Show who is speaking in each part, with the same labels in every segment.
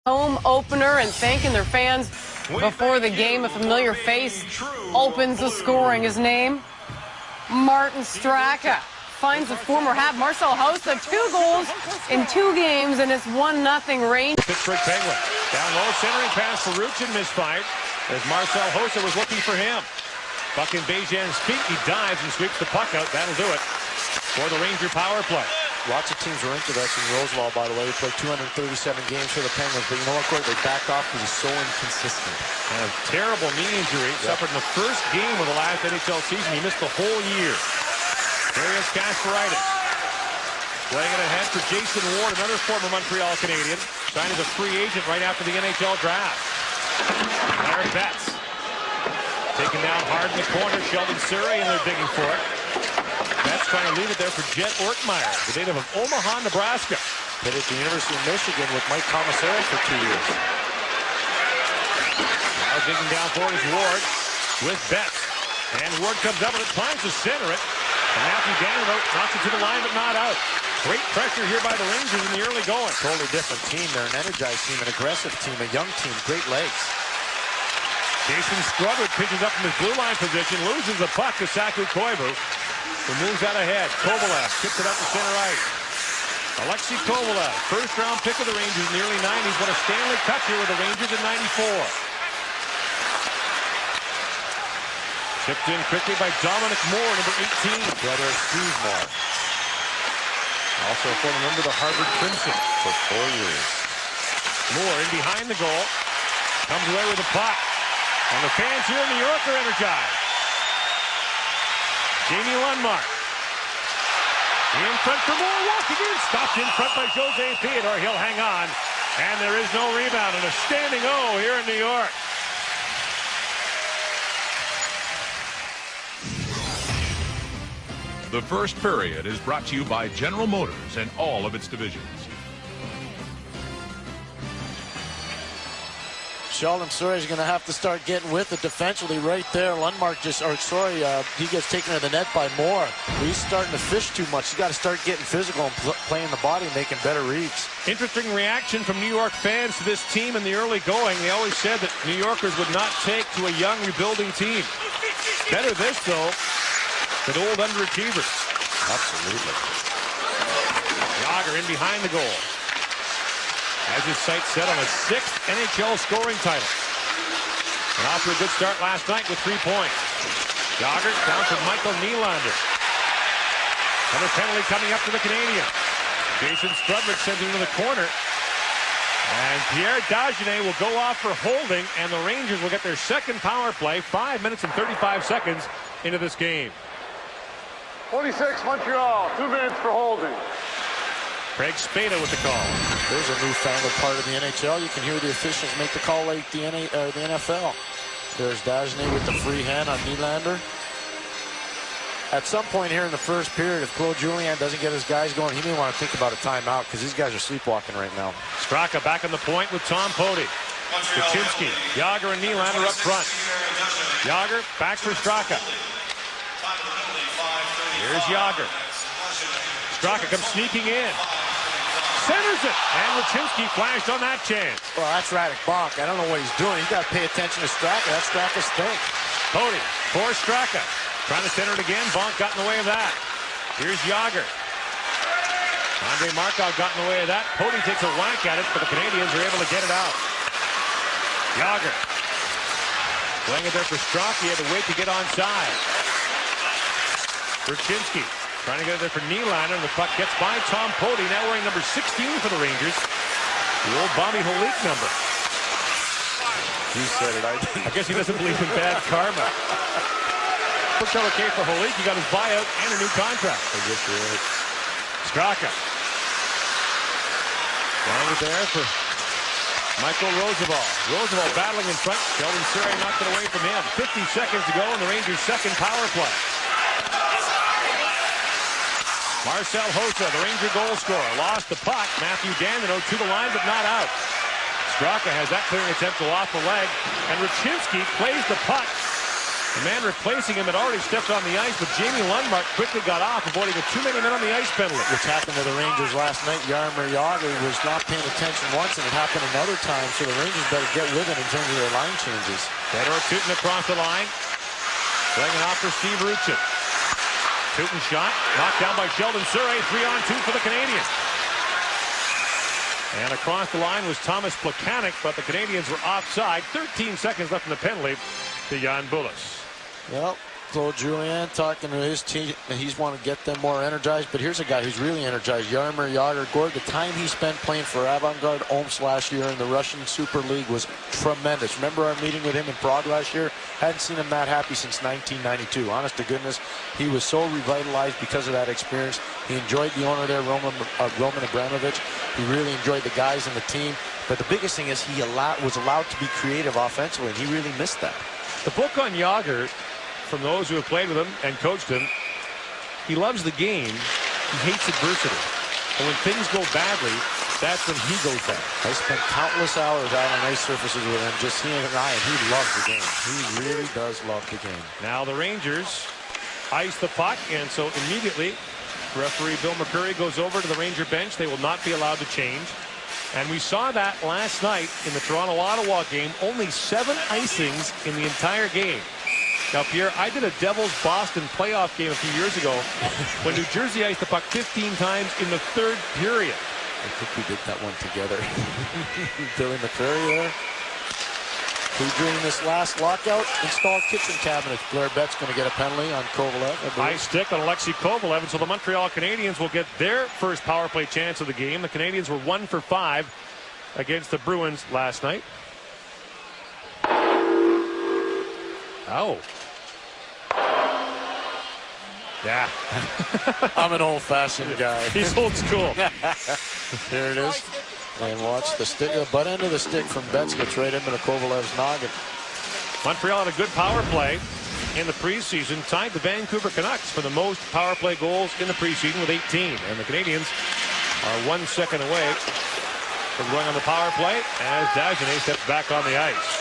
Speaker 1: home opener and thanking their fans before the game. A familiar face opens the scoring. His name, Martin Straka, finds the former half Marcel Hossa 2 goals in 2 games, and it's 1-0 Rangers.
Speaker 2: Pittsburgh Penguin down low, centering pass for Ruchin misfired as Marcel Hossa was looking for him. Puck in Bejan's feet, he dives and sweeps the puck out. That'll do it for the Ranger power play.
Speaker 3: Lots of teams were interested in Roosevelt, by the way. He played 237 games for the Penguins, but you know what, Corey? They backed off because he's so inconsistent.
Speaker 2: And a terrible knee injury. Suffered in the first game of the last NHL season. He missed the whole year. Darius Kasparaitis playing it ahead for Jason Ward, another former Montreal Canadian. Signed as a free agent right after the NHL draft. Larry Betts taken down hard in the corner. Sheldon Surrey, and they're digging for it. Betts trying to leave it there for Jet Ortmeyer, the native of Omaha, Nebraska.
Speaker 3: Played at the University of Michigan with Mike Commissary for 2 years.
Speaker 2: Now digging down for it is Ward with Betts. And Ward comes up with it, tries to center it. And Matthew Daniel knocks it to the line, but not out. Great pressure here by the Rangers in the early going.
Speaker 3: Totally different team. They're an energized team, an aggressive team, a young team, great legs.
Speaker 2: Jason Strudwick pitches up from his blue line position, loses the puck to Saku Koivu, who moves out ahead. Kovalev tips it up to center ice. Alexei Kovalev, first-round pick of the Rangers in the early 90s, won a Stanley Cup here with the Rangers in '94. Tipped in quickly by Dominic Moore, number 18.
Speaker 3: Brother of Steve Moore.
Speaker 2: Also a former member of the Harvard Crimson
Speaker 3: For 4 years.
Speaker 2: Moore in behind the goal. Comes away with the puck. And the fans here in New York are energized. Jamie Lundmark. In front for Moore, walking in. Stopped in front by Jose Theodore. He'll hang on. And there is no rebound. And a standing O here in New York.
Speaker 4: The first period is brought to you by General Motors and all of its divisions.
Speaker 3: Sheldon Surrey is going to have to start getting with it defensively right there. Lundmark he gets taken to the net by Moore. He's starting to fish too much. He's got to start getting physical and playing the body, making better reads.
Speaker 2: Interesting reaction from New York fans to this team in the early going. They always said that New Yorkers would not take to a young rebuilding team. Better this, though, than old underachievers.
Speaker 3: Absolutely.
Speaker 2: Yager in behind the goal. Has his sights set on a 6th NHL scoring title. And off to a good start last night with 3 points. Yager down to Michael Nylander. Another penalty coming up to the Canadiens. Jason Strudwick sends him to the corner. And Pierre Dagenet will go off for holding, and the Rangers will get their second power play 5 minutes and 35 seconds into this game.
Speaker 5: 26 Montreal, 2 minutes for holding.
Speaker 2: Craig Spada with the call.
Speaker 3: There's a newfangled part of the NHL. You can hear the officials make the call like the NFL. There's Dagenet with the free hand on Nylander. At some point here in the first period, if Claude Julien doesn't get his guys going, he may want to think about a timeout because these guys are sleepwalking right now.
Speaker 2: Straka back on the point with Tom Poti. Kuczynski, Yager, and Nylander up front. Yager back for Straka. Here's Yager. Straka comes sneaking in. Centers it. And Kuczynski flashed on that chance.
Speaker 3: Well, that's Radek Bonk. I don't know what he's doing. He's got to pay attention to Straka. That's Straka's thing.
Speaker 2: Poti for Straka. Trying to center it again. Bonk got in the way of that. Here's Yager. Andrei Markov got in the way of that. Poti takes a whack at it, but the Canadiens are able to get it out. Yager. Playing it there for Straka. He had to wait to get onside. Kuczynski trying to get it there for Nylander, and the puck gets by Tom Poti, now wearing number 16 for the Rangers. The old Bobby Holik number.
Speaker 3: He said it,
Speaker 2: I guess he doesn't believe in bad karma. Look how it came for Holik. He got his buyout and a new contract.
Speaker 3: I guess you're right.
Speaker 2: Straka. Playing it there for Michael Roosevelt. Roosevelt battling in front. Sheldon Surrey knocked it away from him. 50 seconds to go in the Rangers' second power play. Marcel Hossa, the Ranger goal scorer, lost the puck. Matthew Daniel to the line, but not out. Straka has that clearing attempt off the leg, and Ruchinski plays the puck The man replacing him had already stepped on the ice, but Jamie Lundmark quickly got off, avoiding a too many men on the ice penalty.
Speaker 3: Which happened to the Rangers last night. Jaromir Jagr was not paying attention once, and it happened another time, so the Rangers better get with it in terms of their line changes.
Speaker 2: Fedor Tutin across the line. Playing it off for Steve Ruchin. Tutin shot, knocked down by Sheldon Surrey. 3-on-2 for the Canadiens. And across the line was Thomas Plekanec, but the Canadiens were offside. 13 seconds left in the penalty to Jan Bulis.
Speaker 3: Well, Claude Julien talking to his team. He's want to get them more energized, but here's a guy who's really energized. Jaromir Jagr. Gord, the time he spent playing for Avangard Omsk last year in the Russian Super League was tremendous. Remember our meeting with him in Prague last year? Hadn't seen him that happy since 1992. Honest to goodness, he was so revitalized because of that experience. He enjoyed the owner there, Roman Abramovich. He really enjoyed the guys and the team. But the biggest thing is he was allowed to be creative offensively, and he really missed that.
Speaker 2: The book on Jagr, from those who have played with him and coached him, he loves the game. He hates adversity. And when things go badly, that's when he goes down.
Speaker 3: I spent countless hours out on ice surfaces with him, just seeing an eye, and he loves the game. He really does love the game.
Speaker 2: Now the Rangers ice the puck, and so immediately referee Bill McCurry goes over to the Ranger bench. They will not be allowed to change. And we saw that last night in the Toronto-Ottawa game. Only 7 icings in the entire game. Now, Pierre, I did a Devils-Boston playoff game a few years ago when New Jersey iced the puck 15 times in the 3rd period.
Speaker 3: I think we did that one together. Billy McCurry there. Who during this last lockout installed kitchen cabinets. Blair Bett's going to get a penalty on Kovalev.
Speaker 2: High stick on Alexei Kovalev, and so the Montreal Canadiens will get their first power play chance of the game. The Canadiens were 1 for 5 against the Bruins last night. Oh. Yeah.
Speaker 3: I'm an old-fashioned guy.
Speaker 2: He's old school.
Speaker 3: Here it is. And watch the stick, the butt end of the stick from Betts gets right into Kovalev's noggin.
Speaker 2: Montreal had a good power play in the preseason, tied the Vancouver Canucks for the most power play goals in the preseason with 18. And the Canadiens are 1 second away from going on the power play as Dagenet steps back on the ice.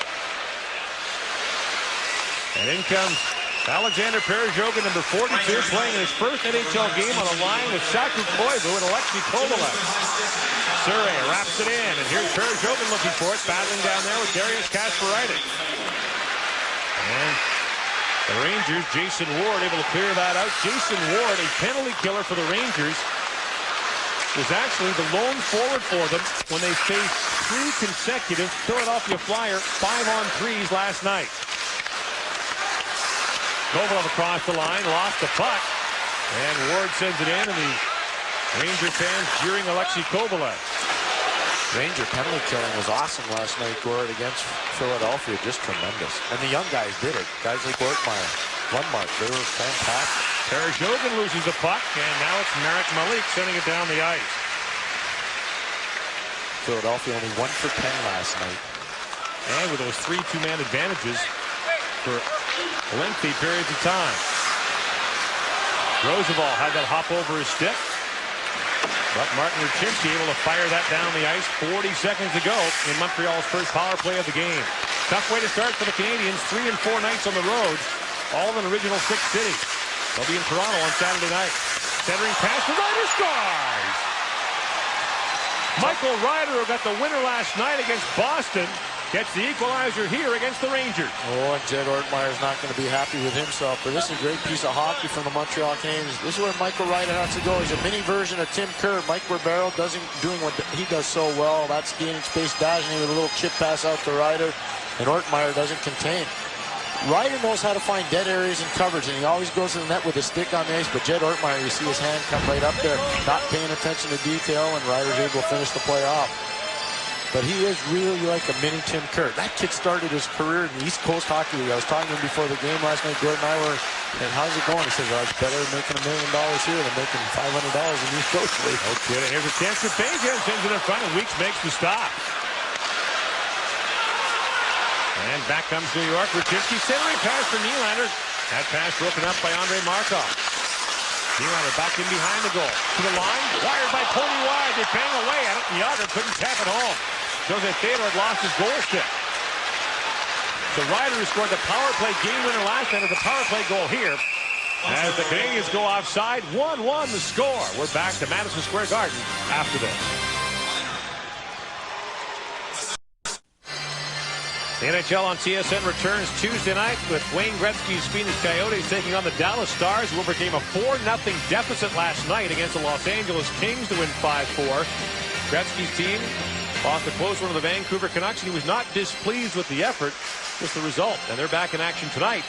Speaker 2: And in comes Alexander Perezhogin, number 42, playing in his first NHL game on a line with Saku Koivu and Alexei Kovalev. Surrey wraps it in, and here's Perezhogin looking for it, battling down there with Darius Kasparaitis. And the Rangers, Jason Ward, able to clear that out. Jason Ward, a penalty killer for the Rangers, was actually the lone forward for them when they faced 3 consecutive Philadelphia Flyer 5-on-3s last night. Kovalev across the line, lost the puck, and Ward sends it in, and the Ranger fans jeering Alexei Kovalev.
Speaker 3: Ranger penalty killing was awesome last night, Gord, against Philadelphia. Just tremendous. And the young guys did it. Guys like Ortmeyer, Lundmark, they were fantastic.
Speaker 2: Perezhogin loses the puck, and now it's Marek Malik sending it down the ice.
Speaker 3: Philadelphia only 1 for 10 last night.
Speaker 2: And with those 3 two-man advantages for lengthy periods of time. Roosevelt had that hop over his stick. But Martin Rucinski able to fire that down the ice 40 seconds ago in Montreal's first power play of the game. Tough way to start for the Canadiens. 3 and 4 nights on the road, all in original 6 cities. They'll be in Toronto on Saturday night. Centering pass to Ryder scores! Michael Ryder, who got the winner last night against Boston, gets the equalizer here against the Rangers.
Speaker 3: Oh, and Jed Ortmeyer's not going to be happy with himself, but this is a great piece of hockey from the Montreal Canadiens. This is where Michael Ryder has to go. He's a mini version of Tim Kerr. Mike Ribeiro doing what he does so well. That's gaining space. Dagenet with a little chip pass out to Ryder, and Ortmeyer doesn't contain. Ryder knows how to find dead areas and coverage, and he always goes to the net with a stick on the ice, but Jed Ortmeyer, you see his hand come right up there, not paying attention to detail, and Ryder's able to finish the play off. But he is really like a mini Tim Kerr. That kid started his career in the East Coast Hockey League. I was talking to him before the game last night. Gordon and I were, and how's it going? He says, well, it's better making $1 million here than making $500 in the East Coast League.
Speaker 2: Okay, here's a chance for Bajan, sends it in front, and Weeks makes the stop. And back comes New York. Rucinski centering pass for Nylander. That pass broken up by Andrei Markov. Nylander back in behind the goal. To the line, wired by Tony Wide. They bang away at it. Jagr couldn't tap it home. Jose Theodore lost his goal stick. The Ryder who scored the power play game winner last night with the power play goal here. As the Canadiens go offside, 1-1 the score. We're back to Madison Square Garden after this. The NHL on TSN returns Tuesday night with Wayne Gretzky's Phoenix Coyotes taking on the Dallas Stars, who overcame a 4-0 deficit last night against the Los Angeles Kings to win 5-4. Gretzky's team lost a close one to the Vancouver Canucks, and he was not displeased with the effort, just the result. And they're back in action tonight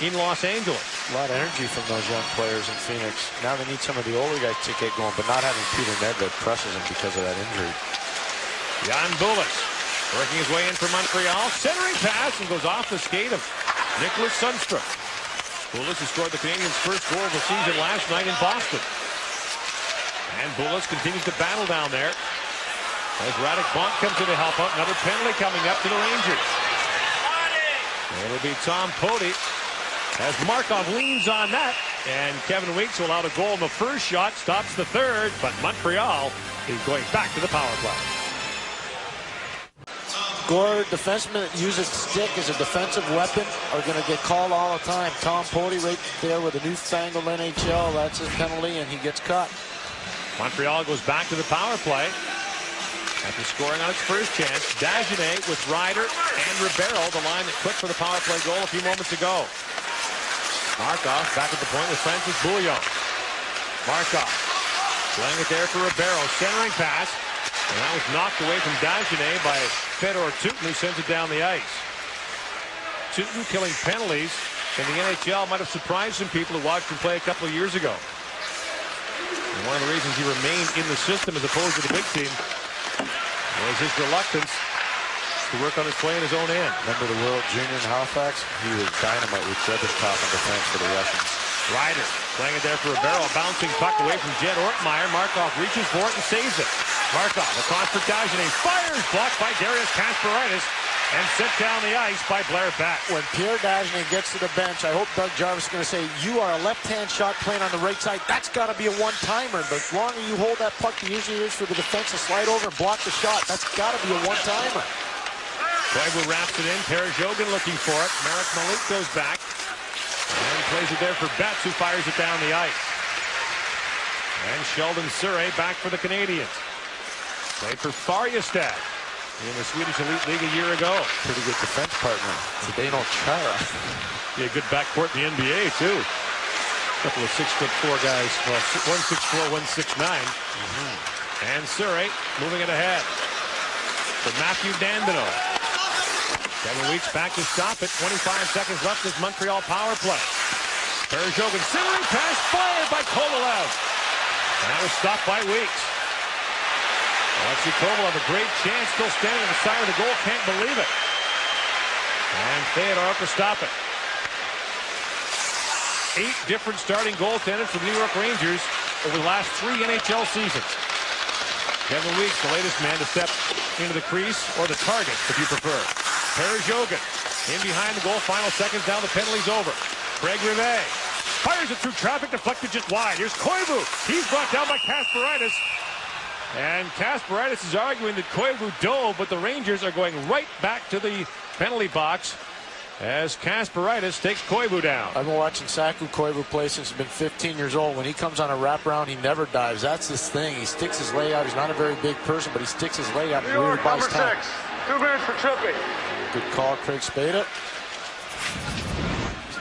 Speaker 2: in Los Angeles.
Speaker 3: A lot of energy from those young players in Phoenix. Now they need some of the older guys to get going, but not having Peter Nedved crushes them because of that injury.
Speaker 2: Jan Bullis working his way in for Montreal. Centering pass and goes off the skate of Nicholas Sundstrom. Bullis has scored the Canadiens' first goal of the season last night in Boston. And Bullis continues to battle down there as Radek Bonk comes in to help out. Another penalty coming up to the Rangers. It'll be Tom Poti as Markov leans on that. And Kevin Weeks will allow a goal in the first shot, stops the third, but Montreal is going back to the power play.
Speaker 3: Gore, defensemen that use his stick as a defensive weapon are going to get called all the time. Tom Poti right there with a newfangled NHL. That's his penalty, and he gets cut.
Speaker 2: Montreal goes back to the power play after scoring on its first chance. Dagenet with Ryder and Ribeiro, the line that clicked for the power play goal a few moments ago. Markov back at the point with Francis Bouillon. Markov playing it there for Ribeiro. Centering pass. And that was knocked away from Dagenet by Fedor Tutin, who sends it down the ice. Tutin killing penalties in the NHL might have surprised some people who watched him play a couple of years ago. And one of the reasons he remained in the system as opposed to the big team was his reluctance to work on his play in his own end.
Speaker 3: Remember the World Junior in Halifax? He was dynamite with Trebekov in defense for the Russians.
Speaker 2: Ryder playing it there for Ribeiro. Bouncing puck away from Jed Ortmeyer. Markov reaches for it and saves it. Markov across for Dagenet. Fires, blocked by Darius Kasparaitis and set down the ice by Blair Batt.
Speaker 3: When Pierre Dagenet gets to the bench, I hope Doug Jarvis is going to say, you are a left-hand shot playing on the right side. That's got to be a one-timer. The longer you hold that puck, the easier it is for the defense to slide over and block the shot. That's got to be a one-timer.
Speaker 2: Koivu wraps it in. Perezhogin looking for it. Marek Malik goes back and plays it there for Betts, who fires it down the ice. And Sheldon Surrey back for the Canadiens. Played for Färjestad in the Swedish Elite League a year ago.
Speaker 3: Pretty good defense partner. Zdeno Chara.
Speaker 2: Be a good backcourt in the NBA, too. A couple of 6'4" guys. Well, 1'6'4", 1'6'9". And Surrey moving it ahead for Matthew Dandino. Kevin Weeks back to stop it. 25 seconds left as Montreal power play. Perezhogin centering pass fired by Kovalev. And that was stopped by Weeks. Alexei Kovalev, a great chance, still standing on the side of the goal, can't believe it. And Theodore to stop it. 8 different starting goaltenders for the New York Rangers over the last 3 NHL seasons. Kevin Weeks, the latest man to step into the crease, or the target, if you prefer. Perezhogin in behind the goal, final seconds down, the penalty's over. Craig Rivet fires it through traffic, deflected just wide. Here's Koivu. He's brought down by Kasparaitis. And Kasparaitis is arguing that Koivu dove, but the Rangers are going right back to the penalty box as Kasparaitis takes Koivu down.
Speaker 3: I've been watching Saku Koivu play since he's been 15 years old. When he comes on a wraparound, he never dives. That's his thing. He sticks his leg out. He's not a very big person, but he sticks his leg out and really buys time.
Speaker 5: 2 minutes for Trippy.
Speaker 3: Good call, Craig Spada.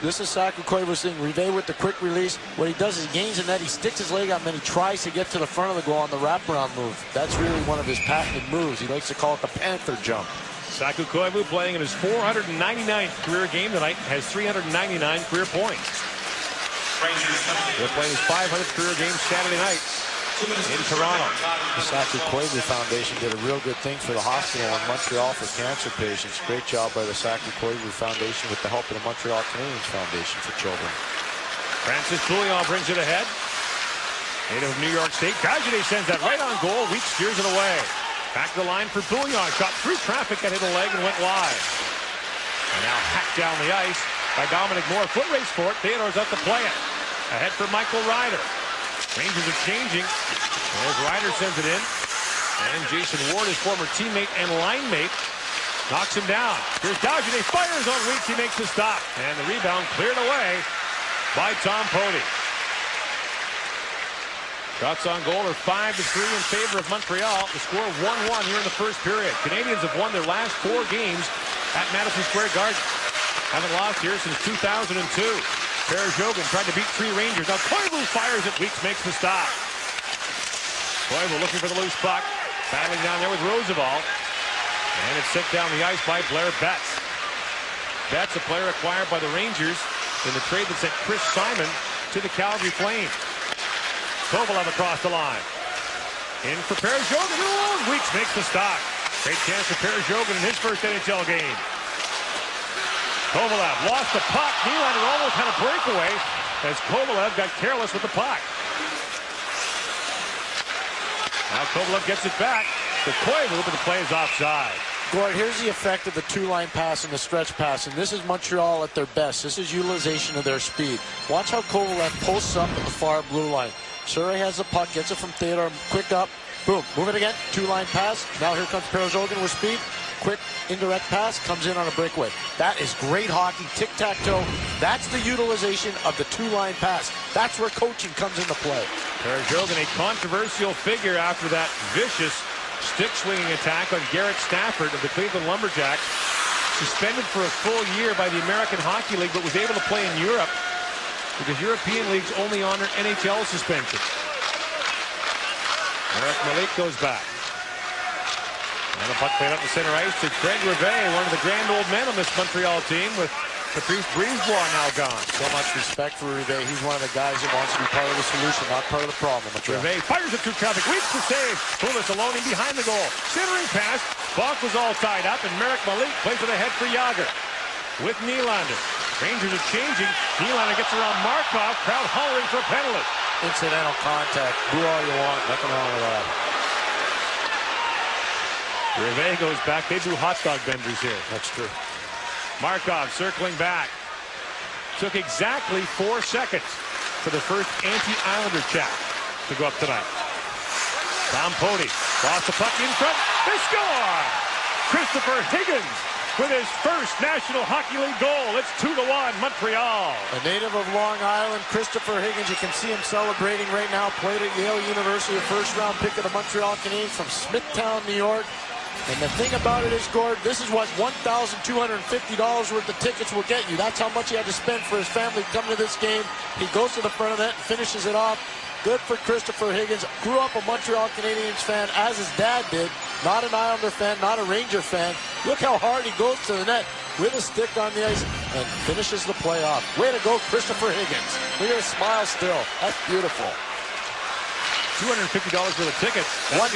Speaker 3: This is Saku Koivu's thing. Rivet with the quick release. What he does is he gains the net, he sticks his leg out, and then he tries to get to the front of the goal on the wraparound move. That's really one of his patented moves. He likes to call it the Panther jump.
Speaker 2: Saku Koivu playing in his 499th career game tonight, has 399 career points. They're playing his 500th career game Saturday night in Toronto.
Speaker 3: The Saku Koivu Foundation did a real good thing for the hospital in Montreal for cancer patients. Great job by the Saku Koivu Foundation with the help of the Montreal Canadiens Foundation for Children.
Speaker 2: Francis Bouillon brings it ahead. Native of New York State. Dagenet sends that right on goal. Weeks steers it away. Back to the line for Bouillon. Shot through traffic, that hit a leg and went wide. And now hacked down the ice by Dominic Moore. Foot race for it. Theodore's up to play it. Ahead for Michael Ryder. Rangers are changing. As Ryder sends it in. And Jason Ward, his former teammate and line mate, Knocks him down. Here's Dagenet, fires on Weeks, he makes the stop. And the rebound cleared away by Tom Poti. Shots on goal are 5-3 in favor of Montreal. The score 1-1 here in the first period. Canadiens have won their last 4 games at Madison Square Garden. Haven't lost here since 2002. Perjogin tried to beat 3 Rangers. Now Koivu fires it. Weeks makes the stop. Koivu looking for the loose puck. Battling down there with Roosevelt. And it's sent down the ice by Blair Betts. Betts, a player acquired by the Rangers in the trade that sent Chris Simon to the Calgary Flames. Kovalev across the line. In for Perjogin. Weeks makes the stop. Great chance for Perjogin in his first NHL game. Kovalev lost the puck. Nylander almost had a breakaway as Kovalev got careless with the puck. Now Kovalev gets it back to Koivu, but the play is offside.
Speaker 3: Gord, here's the effect of the 2-line pass and the stretch pass, and this is Montreal at their best. This is utilization of their speed. Watch how Kovalev posts up at the far blue line. Surrey has the puck, gets it from Theodore, quick up, boom, move it again, 2-line pass. Now here comes Perjogin with speed. Quick indirect pass, comes in on a breakaway. That is great hockey, tic-tac-toe. That's the utilization of the 2-line pass. That's where coaching comes into play.
Speaker 2: Perjogin, a controversial figure after that vicious stick-swinging attack on Garrett Stafford of the Cleveland Lumberjacks. Suspended for a full year by the American Hockey League, but was able to play in Europe because European leagues only honor NHL suspension. Eric Malik goes back. And the puck played up the center ice to Craig Rivet, one of the grand old men on this Montreal team, with Patrice Brisebois now gone.
Speaker 3: So much respect for Rivet. He's one of the guys that wants to be part of the solution, not part of the problem.
Speaker 2: Rivet fires it through traffic. Weeks to save. Poulos alone in behind the goal. Centering pass. Bach was all tied up, and Merrick Malik plays it ahead for Jagr. With Nylander. Rangers are changing. Nylander gets around Markov. Crowd hollering for a penalty.
Speaker 3: Incidental contact. Do all you want. Nothing wrong with that.
Speaker 2: Rivet goes back. They do hot dog vendors here.
Speaker 3: That's true.
Speaker 2: Markov circling back. Took exactly 4 seconds for the first anti-Islander check to go up tonight. Tom Poti lost the puck in front. They score! Christopher Higgins with his first National Hockey League goal. It's 2-1 Montreal.
Speaker 3: A native of Long Island, Christopher Higgins. You can see him celebrating right now. Played at Yale University, a first-round pick of the Montreal Canadiens from Smithtown, New York. And the thing about it is, Gord, this is what $1,250 worth of tickets will get you. That's how much he had to spend for his family to come to this game. He goes to the front of the net and finishes it off. Good for Christopher Higgins. Grew up a Montreal Canadiens fan, as his dad did. Not an Islander fan, not a Ranger fan. Look how hard he goes to the net with a stick on the ice and finishes the play off. Way to go, Christopher Higgins. Look at his smile still. That's beautiful.
Speaker 2: $250 worth of tickets.
Speaker 3: $1,250.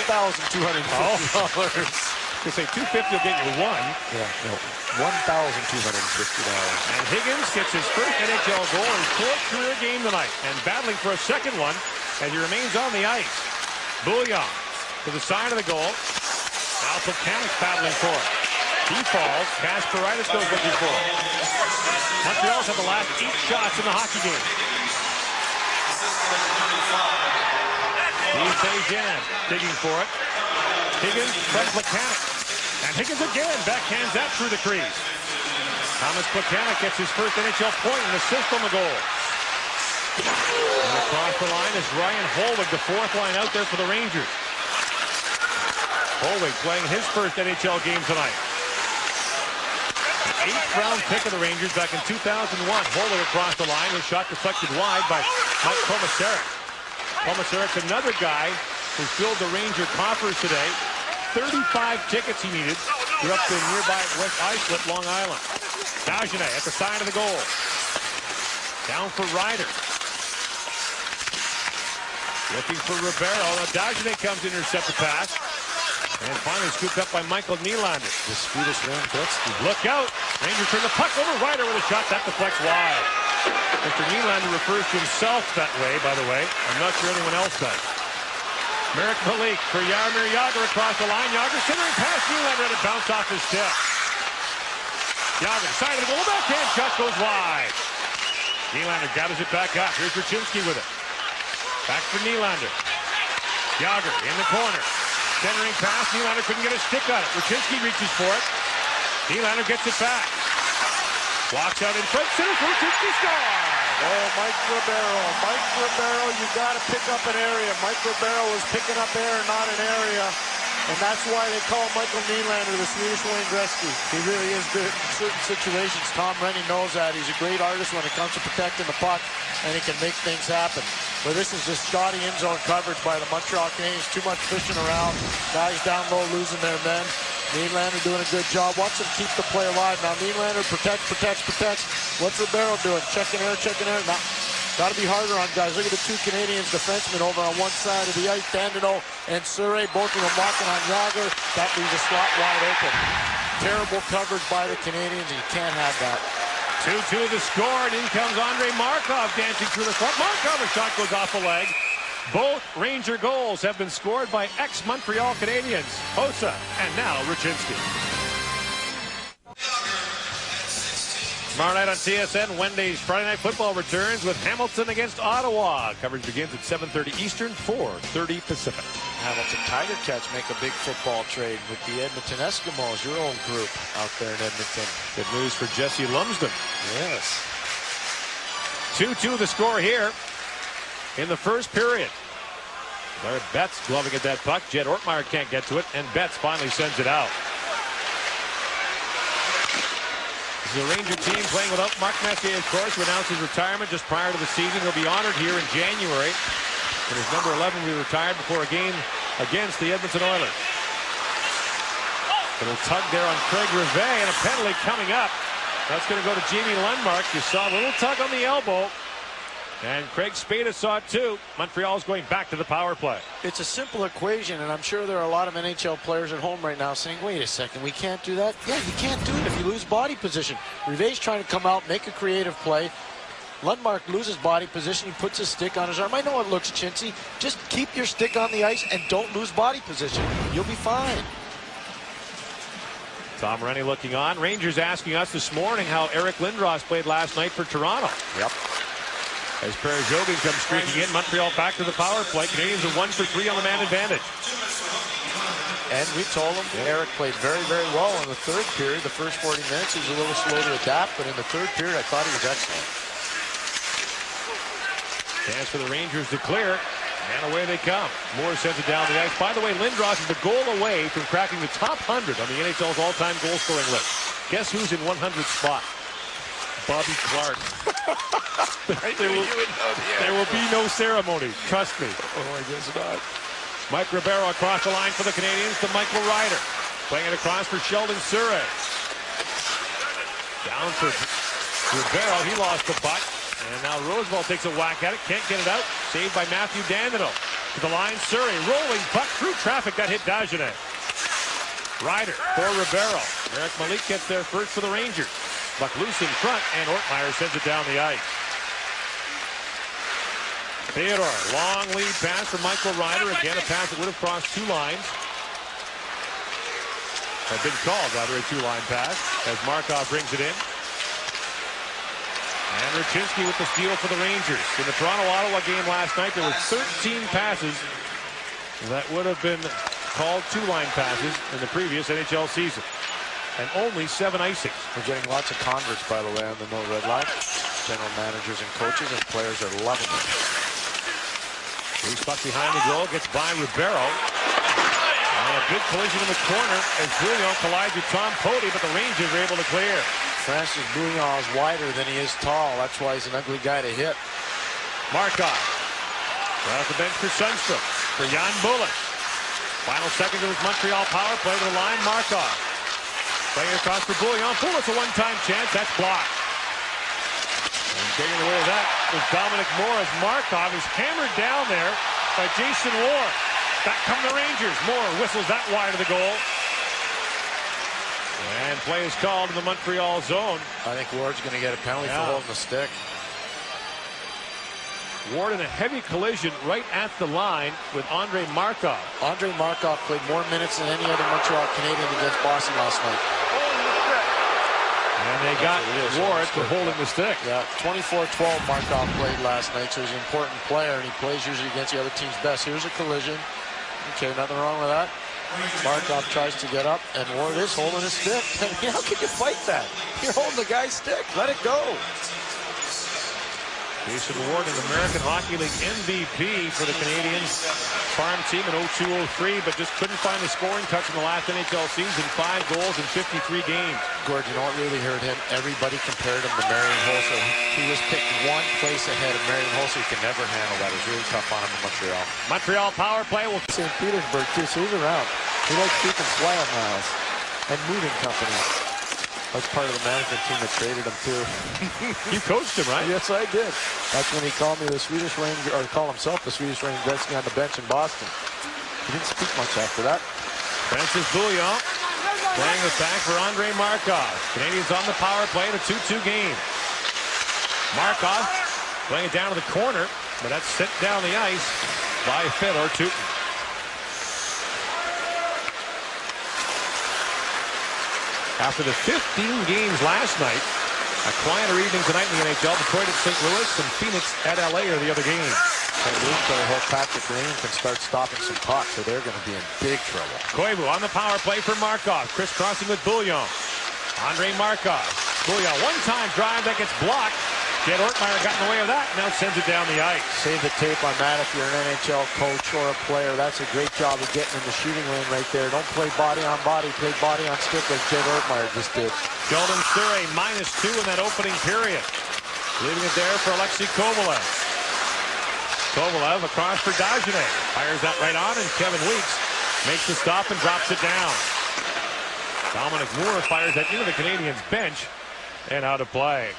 Speaker 2: They say $250 will get you one.
Speaker 3: Yeah, no, $1,250.
Speaker 2: And Higgins gets his first NHL goal in his 4th career game tonight, and battling for a second one as he remains on the ice. Bouillon to the side of the goal. Now Plekanec battling for it. He falls. Kasparaitis goes looking for it. Montreal's had the last 8 shots in the hockey game. Steve Bejan digging for it. Higgins from Plekanec. And Higgins again backhands that through the crease. Thomas Plekanec gets his first NHL point and assist on the goal. And across the line is Ryan Holwig, the 4th line out there for the Rangers. Holwig playing his first NHL game tonight. An 8th-round pick of the Rangers back in 2001. Holwig across the line, his shot deflected wide by Mike Komisarek. Komisarek, another guy who filled the Ranger coffers today. 35 tickets he needed. Grew up to nearby West Islip, Long Island. Dagenet at the side of the goal. Down for Ryder. Looking for Ribeiro. Now Dagenet comes to intercept the pass. And finally scooped up by Michael Nylander.
Speaker 3: The Swedish man,
Speaker 2: look out. Rangers turn the puck over. Ryder with a shot. That deflects wide. Mr. Nylander refers to himself that way, by the way. I'm not sure anyone else does. Merrick Malik for Jaromir Jagr across the line. Jagr centering past Nylander and it bounced off his stick. Jagr, side of the goal, backhand shot goes wide. Nylander gathers it back up. Here's Raczynski with it. Back for Nylander. Jagr in the corner. Centering pass. Nylander couldn't get a stick on it. Raczynski reaches for it. Nylander gets it back. Walks out in front. Center for Rucinski, score!
Speaker 3: Oh, Mike Ribeiro, you got to pick up an area. Mike Ribeiro was picking up air, not an area. And that's why they call Michael Nylander the Swedish Wayne Gretzky. He really is good in certain situations. Tom Rennie knows that. He's a great artist when it comes to protecting the puck, and he can make things happen. But this is just shoddy in-zone coverage by the Montreal Canadiens. Too much fishing around. Guys down low losing their men. Nylander doing a good job. Watch him keep the play alive. Now Nylander protects. What's Ribeiro doing? Checking air. Now, got to be harder on guys. Look at the two Canadiens defensemen over on one side of the ice. Dandenault and Surrey, both of them walking on Yager. That leaves a slot wide open. Terrible coverage by the Canadiens, and you can't have that.
Speaker 2: 2-2 the score, and in comes Andrei Markov dancing through the front. Markov, a shot goes off the leg. Both Ranger goals have been scored by ex-Montreal Canadiens, Hossa and now Rucinski. Tomorrow night on TSN, Wednesday's Friday Night Football returns with Hamilton against Ottawa. Coverage begins at 7:30 Eastern, 4:30 Pacific.
Speaker 3: Hamilton Tiger Cats make a big football trade with the Edmonton Eskimos, your old group out there in Edmonton.
Speaker 2: Good news for Jesse Lumsden.
Speaker 3: Yes.
Speaker 2: 2-2 the score here in the first period. There, Betts gloving at that puck. Jed Ortmeyer can't get to it, and Betts finally sends it out. The Ranger team playing without Mark Messier, of course, who announced his retirement just prior to the season. He'll be honored here in January. And his number 11 will be retired before a game against the Edmonton Oilers. Little tug there on Craig Rivet, and a penalty coming up. That's going to go to Jamie Lundmark. You saw a little tug on the elbow. And Craig Spada saw it too. Montreal's going back to the power play.
Speaker 3: It's a simple equation, and I'm sure there are a lot of NHL players at home right now saying, wait a second, we can't do that? Yeah, you can't do it if you lose body position. Rivet's trying to come out, make a creative play. Lundmark loses body position. He puts his stick on his arm. I know it looks chintzy. Just keep your stick on the ice and don't lose body position. You'll be fine.
Speaker 2: Tom Rennie looking on. Rangers asking us this morning how Eric Lindros played last night for Toronto.
Speaker 3: Yep.
Speaker 2: As Perez-Jogin comes streaking in, Montreal back to the power play. Canadians are 1 for 3 on the man advantage.
Speaker 3: And we told him Eric played very, very well in the third period. The first 40 minutes, he was a little slow to adapt, but in the third period, I thought he was excellent.
Speaker 2: Chance for the Rangers to clear, and away they come. Moore sends it down the ice. By the way, Lindros is a goal away from cracking the top 100 on the NHL's all-time goal-scoring list. Guess who's in 100th spot? Bobby Clark. There will be no ceremony. Trust me.
Speaker 3: Oh, I guess not.
Speaker 2: Mike Ribeiro across the line for the Canadiens to Michael Ryder. Playing it across for Sheldon Surrey. Down for Ribeiro. He lost the puck. And now Roosevelt takes a whack at it. Can't get it out. Saved by Matthew Dandenault. To the line, Surrey. Rolling puck through traffic. That hit Dagenet. Ryder for Ribeiro. Eric Malik gets there first for the Rangers. Puck loose in front, and Ortmeyer sends it down the ice. Theodore, long lead pass from Michael Ryder. Again, a pass that would have crossed 2 lines. Had been called, rather, a 2-line pass, as Markov brings it in. And Rucinski with the steal for the Rangers. In the Toronto-Ottawa game last night, there were 13 passes that would have been called 2-line passes in the previous NHL season. And only 7 icings.
Speaker 3: We're getting lots of converts, by the way, on the no red line. General managers and coaches, and players are loving it.
Speaker 2: Loose puck behind the goal, gets by Ribeiro. And a big collision in the corner as Bouillon collides with Tom Pody, but the Rangers are able to clear.
Speaker 3: Francis Bouillon is wider than he is tall. That's why he's an ugly guy to hit.
Speaker 2: Markov. Right off the bench for Sundstrom. For Jan Bullock. Final seconds of his Montreal power play to the line, Markov. Playing across for Bouillon. Bullock's a one-time chance. That's blocked. And getting away with that was Dominic Moore as Markov is hammered down there by Jason Ward. Back come the Rangers. Moore whistles that wide of the goal. And play is called in the Montreal zone.
Speaker 3: I think Ward's going to get a penalty for holding the stick.
Speaker 2: Ward in a heavy collision right at the line with Andrei Markov.
Speaker 3: Andrei Markov played more minutes than any other Montreal Canadian against Boston last night.
Speaker 2: And they got Ward for holding the stick.
Speaker 3: Yeah, 24-12 Markov played last night, so he's an important player, and he plays usually against the other team's best. Here's a collision. Okay, nothing wrong with that. Markov tries to get up, and Ward is holding his stick. How can you fight that? You're holding the guy's stick. Let it go.
Speaker 2: Jason Ward, an American Hockey League MVP for the Canadiens farm team in 02-03, but just couldn't find the scoring touch in the last NHL season. 5 goals in 53 games.
Speaker 3: Gord, you know what really hurt him? Everybody compared him to Marian Hossa. He was picked one place ahead of Marian Hossa. He could never handle that. It was really tough on him in Montreal.
Speaker 2: Montreal power play will...
Speaker 3: St. Petersburg, too, so he's around. He likes keeping flying miles and moving companies. I was part of the management team that traded him, too.
Speaker 2: You coached him, right?
Speaker 3: Yes, I did. That's when he called me the Swedish Ranger, or called himself the Swedish Ranger Gretzky on the bench in Boston. He didn't speak much after that.
Speaker 2: Francis Bouillon playing it back for Andre Markov. Canadiens on the power play in a 2-2 game. Markov playing it down to the corner, but that's sent down the ice by Fedor Tutin. After the 15 games last night, a quieter evening tonight in the NHL. Detroit at St. Louis and Phoenix at LA are the other games.
Speaker 3: St. Louis better hope Patrick Green can start stopping some pucks, or they're going to be in big trouble.
Speaker 2: Koivu on the power play for Markov, crisscrossing with Bouillon. Andre Markov. Bouillon, one-time drive that gets blocked. Jed Ortmeyer got in the way of that, now sends it down the ice.
Speaker 3: Save the tape on that if you're an NHL coach or a player. That's a great job of getting in the shooting lane right there. Don't play body on body, play body on stick like Jed Ortmeyer just did.
Speaker 2: Sheldon Surrey -2 in that opening period. Leaving it there for Alexei Kovalev. Kovalev across for Dagenet. Fires that right on, and Kevin Weeks makes the stop and drops it down. Dominic Moore fires that into the Canadiens bench and out of play.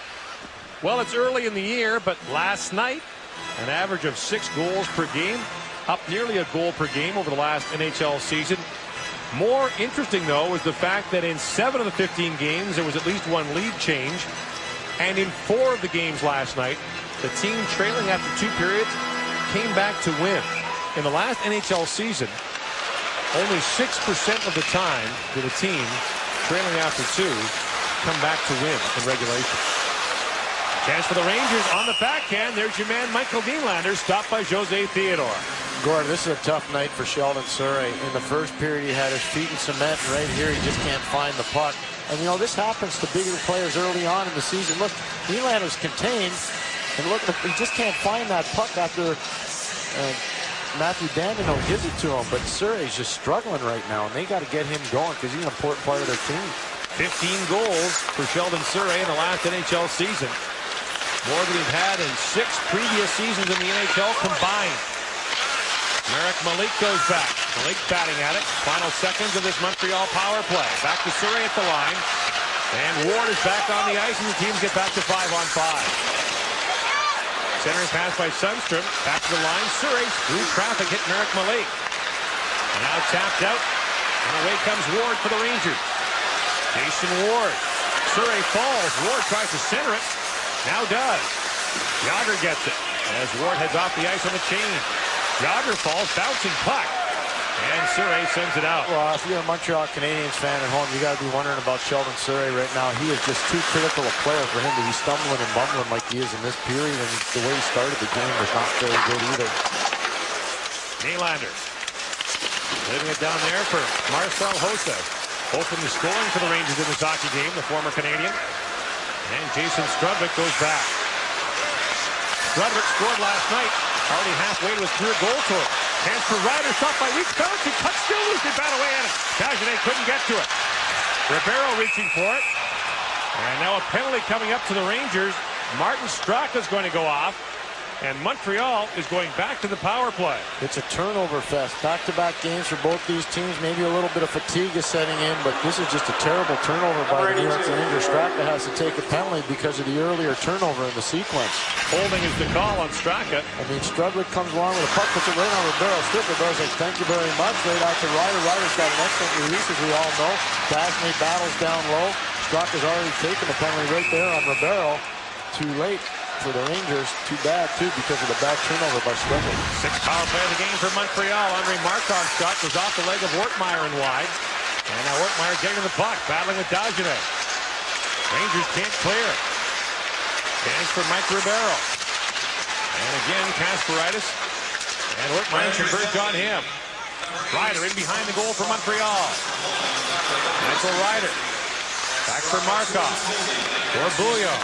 Speaker 2: Well, it's early in the year, but last night, an average of 6 goals per game, up nearly a goal per game over the last NHL season. More interesting, though, was the fact that in 7 of the 15 games, there was at least one lead change. And in 4 of the games last night, the team trailing after 2 periods came back to win. In the last NHL season, only 6% of the time did a team trailing after 2 come back to win in regulation. Chance for the Rangers on the backhand. There's your man, Michael Nylander, stopped by Jose Theodore.
Speaker 3: Gord, this is a tough night for Sheldon Surrey. In the first period, he had his feet in cement. Right here, he just can't find the puck. And, you know, this happens to bigger players early on in the season. Look, Nylander's contained. And look, he just can't find that puck after Matthew Dandino gives it to him. But Surrey's just struggling right now, and they got to get him going because he's an important part of their team.
Speaker 2: 15 goals for Sheldon Surrey in the last NHL season. More than he's had in 6 previous seasons in the NHL combined. Marek Malik goes back. Malik batting at it. Final seconds of this Montreal power play. Back to Surrey at the line. And Ward is back on the ice, and the teams get back to 5-on-5. Centering pass by Sundstrom. Back to the line. Surrey through traffic hit Marek Malik. And now tapped out. And away comes Ward for the Rangers. Jason Ward. Surrey falls. Ward tries to center it. Now does. Jagr gets it as Ward heads off the ice on the chain. Jagr falls, bouncing puck, and Surrey sends it out.
Speaker 3: Well, if you're a Montreal Canadiens fan at home, you got to be wondering about Sheldon Surrey right now. He is just too critical a player for him to be stumbling and bumbling like he is in this period, and the way he started the game was not very good either.
Speaker 2: Nylander leaving it down there for Marcel Hossa. Opened the scoring for the Rangers in this hockey game, the former Canadian. And Jason Strudwick goes back. Strudwick scored last night. Already halfway to his career goal total. Chance for Ryder, shot by Weeks. Bouncing puck still loose. They bat away at it. Dagenet couldn't get to it. Ribeiro reaching for it. And now a penalty coming up to the Rangers. Martin Straka's going to go off. And Montreal is going back to the power play.
Speaker 3: It's a turnover fest. Back-to-back games for both these teams. Maybe a little bit of fatigue is setting in, but this is just a terrible turnover by the New York Rangers. Straka has to take a penalty because of the earlier turnover in the sequence.
Speaker 2: Holding is the call on Straka.
Speaker 3: I mean, Strudwick comes along with a puck, puts it right on Ribeiro. Ribeiro says, thank you very much. Right out to Ryder. Ryder's got an excellent release, as we all know. Dagenet battles down low. Straka's already taken the penalty right there on Ribeiro. Too late for the Rangers. Too bad, too, because of the bad turnover by Strudwick.
Speaker 2: 6th power play of the game for Montreal. Andre Markov's shot was off the leg of Ortmeyer and wide. And now Ortmeyer getting the puck, battling with Dagenet. Rangers can't clear. Chance for Mike Ribeiro. And again, Kasperitis. And Ortmeyer converts on him. Ryder in behind the goal for Montreal. Michael Ryder. Back for Markov. For Bouillon.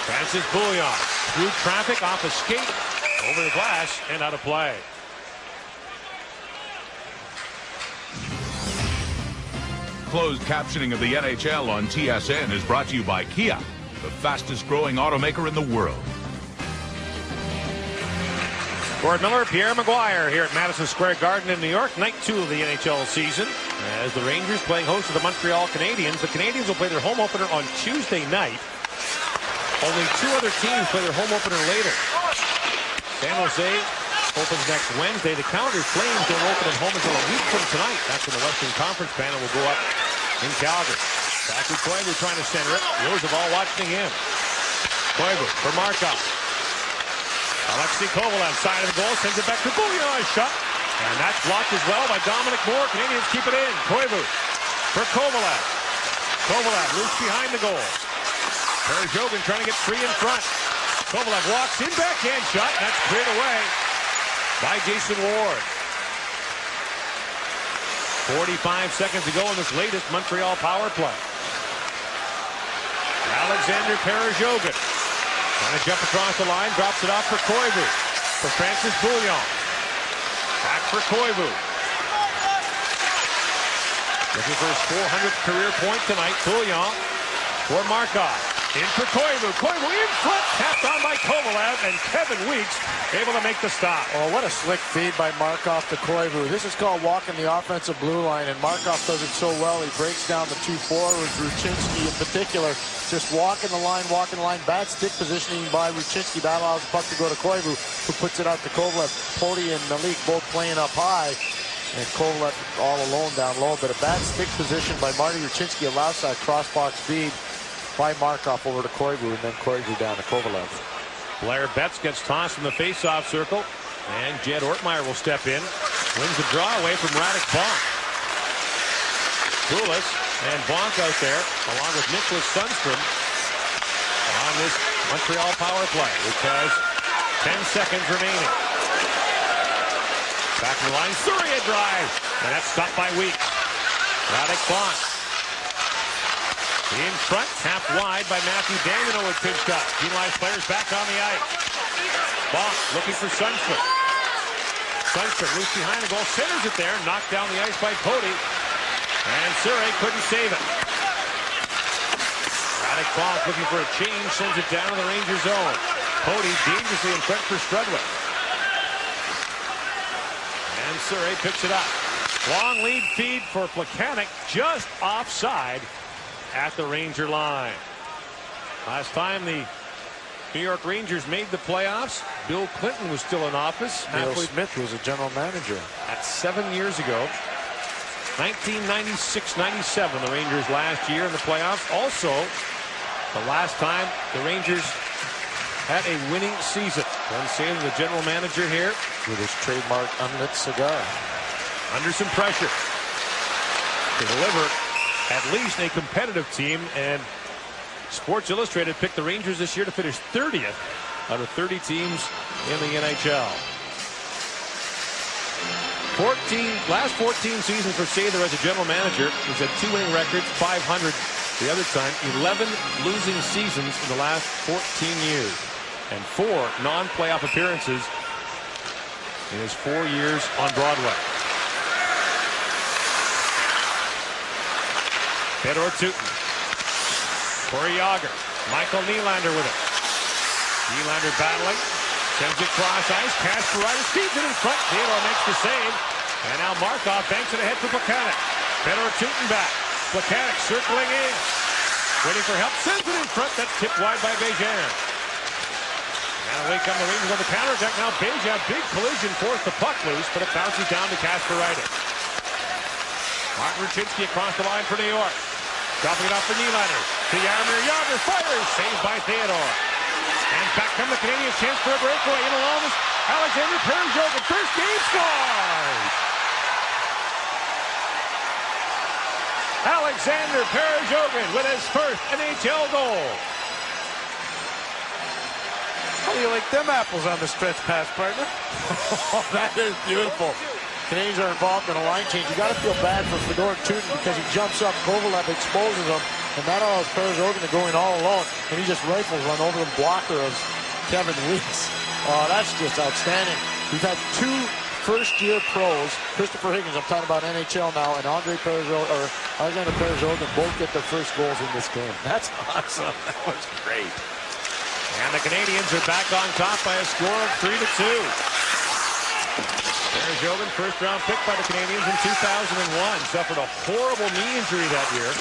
Speaker 2: Francis Bouillon. Through traffic, off a skate, over the glass, and out of play.
Speaker 4: Closed captioning of the NHL on TSN is brought to you by Kia, the fastest growing automaker in the world.
Speaker 2: Gord Miller, Pierre Maguire here at Madison Square Garden in New York. Night 2 of the NHL season. As the Rangers playing host to the Montreal Canadiens. The Canadiens will play their home opener on Tuesday night. Only 2 other teams play their home opener later. San Jose opens next Wednesday. The Calgary Flames don't open at home until a week from tonight. That's when the Western Conference panel will go up in Calgary. Back to Koivu trying to center it. Roosevelt watching him. Koivu for Markov. Alexei Kovalev, side of the goal, sends it back to Bouillon. Shot. And that's blocked as well by Dominic Moore. Canadians keep it in. Koivu for Kovalev. Kovalev loose behind the goal. Perjogin trying to get free in front. Kovalev walks in, backhand shot. That's cleared away by Jason Ward. 45 seconds to go in this latest Montreal power play. Alexander Perjogin trying to jump across the line, drops it off for Koivu. For Francis Bouillon. Back for Koivu. Looking for his 400th career point tonight. Bouillon for Markov. In for Koivu. Koivu in front. Tapped on by Kovalev. And Kevin Weeks able to make the stop.
Speaker 3: Oh, what a slick feed by Markov to Koivu. This is called walking the offensive blue line, and Markov does it so well. He breaks down the 2 forwards. Ruchinski in particular just walking the line. Bad stick positioning by Ruchinski. That allows the puck to go to Koivu, who puts it out to Kovalev. Poti and Malik both playing up high. And Kovalev all alone down low. But a bad stick position by Marty Ruchinski allows that cross-box feed by Markov over to Koivu, and then Koivu down to Kovalev.
Speaker 2: Blair Betts gets tossed in the face-off circle. And Jed Ortmeyer will step in. Wins the draw away from Radek Bonk. Poulos and Bonk out there, along with Nicholas Sundstrom, on this Montreal power play, which has 10 seconds remaining. Back to the line, Surya drive, and that's stopped by Weeks. Radek Bonk. In front, half wide by Matthew Damiano with pinch cut. Penalized players back on the ice. Bonk looking for Sundstrom. Sundstrom loose behind the goal, centers it there, knocked down the ice by Poti. And Surya couldn't save it. Radek Bonk looking for a change, sends it down to the Ranger zone. Poti dangerously in front for Strudwick. And Surya picks it up. Long lead feed for Plekanec, just offside at the Ranger line. Last time the New York Rangers made the playoffs, Bill Clinton was still in office.
Speaker 3: Neil Smith was a general manager.
Speaker 2: That's 7 years ago. 1996-97, the Rangers last year in the playoffs. Also, the last time the Rangers had a winning season. Glenn Saylor, the general manager here,
Speaker 3: with his trademark unlit cigar.
Speaker 2: Under some pressure to deliver at least a competitive team, and Sports Illustrated picked the Rangers this year to finish 30th out of 30 teams in the NHL. Last 14 seasons for Saylor as a general manager. He's had 2 winning records, 500 the other time, 11 losing seasons in the last 14 years, and 4 non-playoff appearances in his 4 years on Broadway. Fedor Tutin. Corey Yager. Michael Nylander with it. Nylander battling. Sends it cross ice. Kasper Ryder feeds it in front. Theodore makes the save. And now Markov banks it ahead for Plekanec. Fedor Tutin back. Plekanec circling in. Waiting for help. Sends it in front. That's tipped wide by Bejan. And away come the Rangers on the counterattack. Now Bejan, big collision, forced the puck loose, but it bounces down to Kasper Ryder. Martin Ruchinski across the line for New York. Dropping it off for Nylander. To Jaromir Jagr. Fires. Saved by Theodore. And back come the Canadiens. Chance for a breakaway. In alone is Alexander Perjogin. First game scores. Alexander Perjogin with his first NHL goal.
Speaker 3: How do you like them apples on the stretch pass, partner? Oh, that is beautiful. Canadiens are involved in a line change. You got to feel bad for Fedor Tootin because he jumps up, Kovalev exposes him, and that allows Perez-Jogan to go in all alone, and he just rifles one over the blocker of Kevin Weeks. Oh, that's just outstanding. We've had two first-year pros, Christopher Higgins, I'm talking about NHL now, and Alexander Perez-Jogan both get their first goals in this game. That's awesome. That was great.
Speaker 2: And the Canadiens are back on top by a score of 3-2. Perez-Jogan, first-round pick by the Canadiens in 2001, suffered a horrible knee injury that year.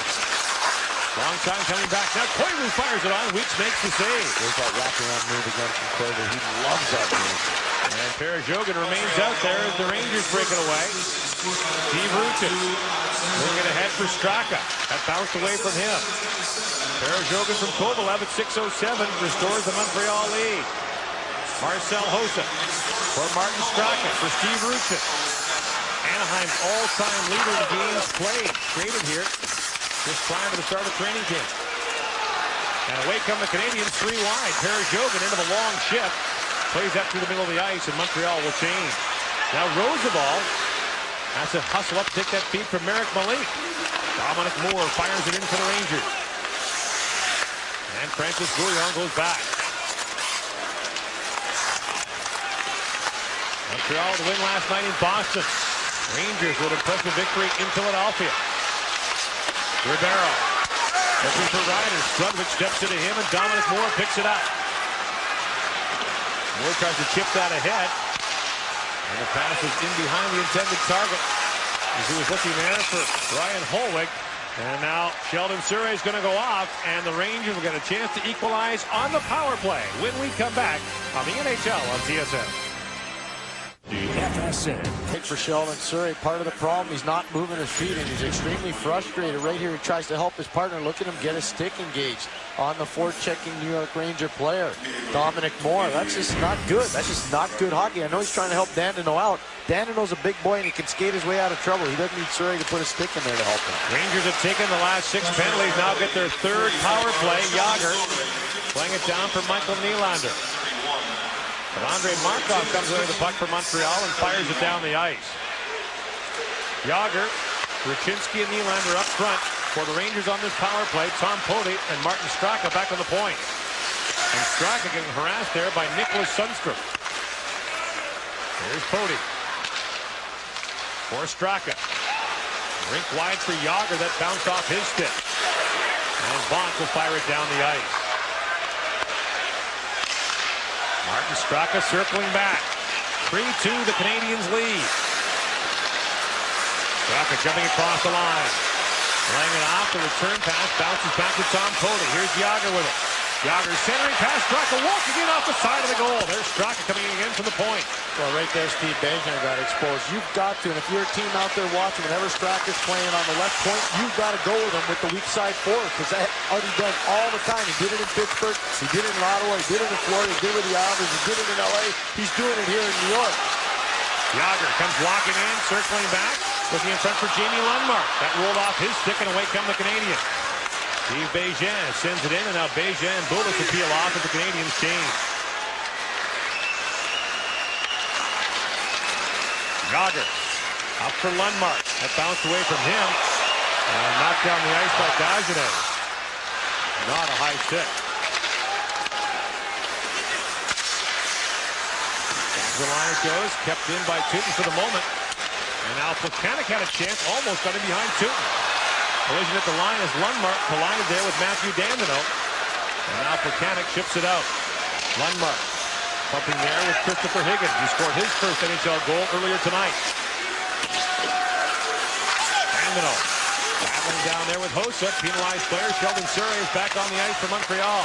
Speaker 2: Long time coming back. Now Koivu fires it on. Weeks makes the save.
Speaker 3: There's that wraparound move again from Koivu. He loves that move.
Speaker 2: And Perez-Jogan remains out there as the Rangers break it away. Steve Ruchin moving it ahead for Straka. That bounced away from him. Perez-Jogan from Kovalev at 6:07 restores the Montreal lead. Marcel Hossa for Martin Straka for Steve Ruchin. Anaheim's all-time leader in games played. Traded here just prior to the start of training camp. And away come the Canadiens, 3 wide. Perez-Jogan into the long shift. Plays that through the middle of the ice, and Montreal will change. Now Roosevelt has to hustle up to take that feed from Merrick Malik. Dominic Moore fires it in for the Rangers. And Francis Gouillon goes back. Montreal to win last night in Boston. Rangers with an impressive victory in Philadelphia. Ribeiro looking for Ryder. Strudwick steps into him, and Dominic Moore picks it up. Moore tries to chip that ahead. And the pass is in behind the intended target as he was looking there for Ryan Holweg. And now Sheldon Surrey is going to go off, and the Rangers will get a chance to equalize on the power play when we come back on the NHL on TSN.
Speaker 6: FSN.
Speaker 3: Pick for Sheldon Surrey. Part of the problem, he's not moving his feet, and he's extremely frustrated. Right here, he tries to help his partner. Look at him get his stick engaged on the forechecking New York Ranger player, Dominic Moore. That's just not good. That's just not good hockey. I know he's trying to help Dandino out. Dandino's a big boy, and he can skate his way out of trouble. He doesn't need Surrey to put a stick in there to help him.
Speaker 2: Rangers have taken the last 6 penalties. Now get their 3rd power play. Yager playing it down for Michael Nylander. But Andrei Markov comes away with the puck for Montreal and fires it down the ice. Yager, Raczynski, and Nylander up front for the Rangers on this power play. Tom Poti and Martin Straka back on the point. And Straka getting harassed there by Nicholas Sundstrom. Here's Poti for Straka. Rink wide for Yager. That bounced off his stick. And Bonk will fire it down the ice. Martin Straka circling back. 3-2, the Canadiens lead. Straka jumping across the line. Laying it off, the return pass bounces back to Tom Poti. Here's Yager with it. Yager centering pass, Straka walking in off the side of the goal. There's Straka coming in from the point.
Speaker 3: Well, right there, Steve Bégin got exposed. You've got to, and if you're a team out there watching, whenever Straka's playing on the left point, you've got to go with him with the weak side forward, because that's what he does all the time. He did it in Pittsburgh, he did it in Ottawa, he did it in Florida, he did it with the Islanders, he did it in LA. He's doing it here in New York.
Speaker 2: Yager comes walking in, circling back, looking in front for Jamie Lundmark. That rolled off his stick, and away come the Canadiens. Steve Bégin sends it in, and now Bégin and Boulos will peel off as the Canadiens change. Yager up for Lundmark. That bounced away from him and knocked down the ice by Dagenet. Not a high stick. The line it goes, kept in by Tootin for the moment. And now Plekanec had a chance, almost got in behind Tootin. Collision at the line as Lundmark collided there with Matthew Dandino. And now Plekanec ships it out. Lundmark pumping there with Christopher Higgins. He scored his first NHL goal earlier tonight. Dandino battling down there with Hossa. Penalized player Sheldon Surrey is back on the ice for Montreal.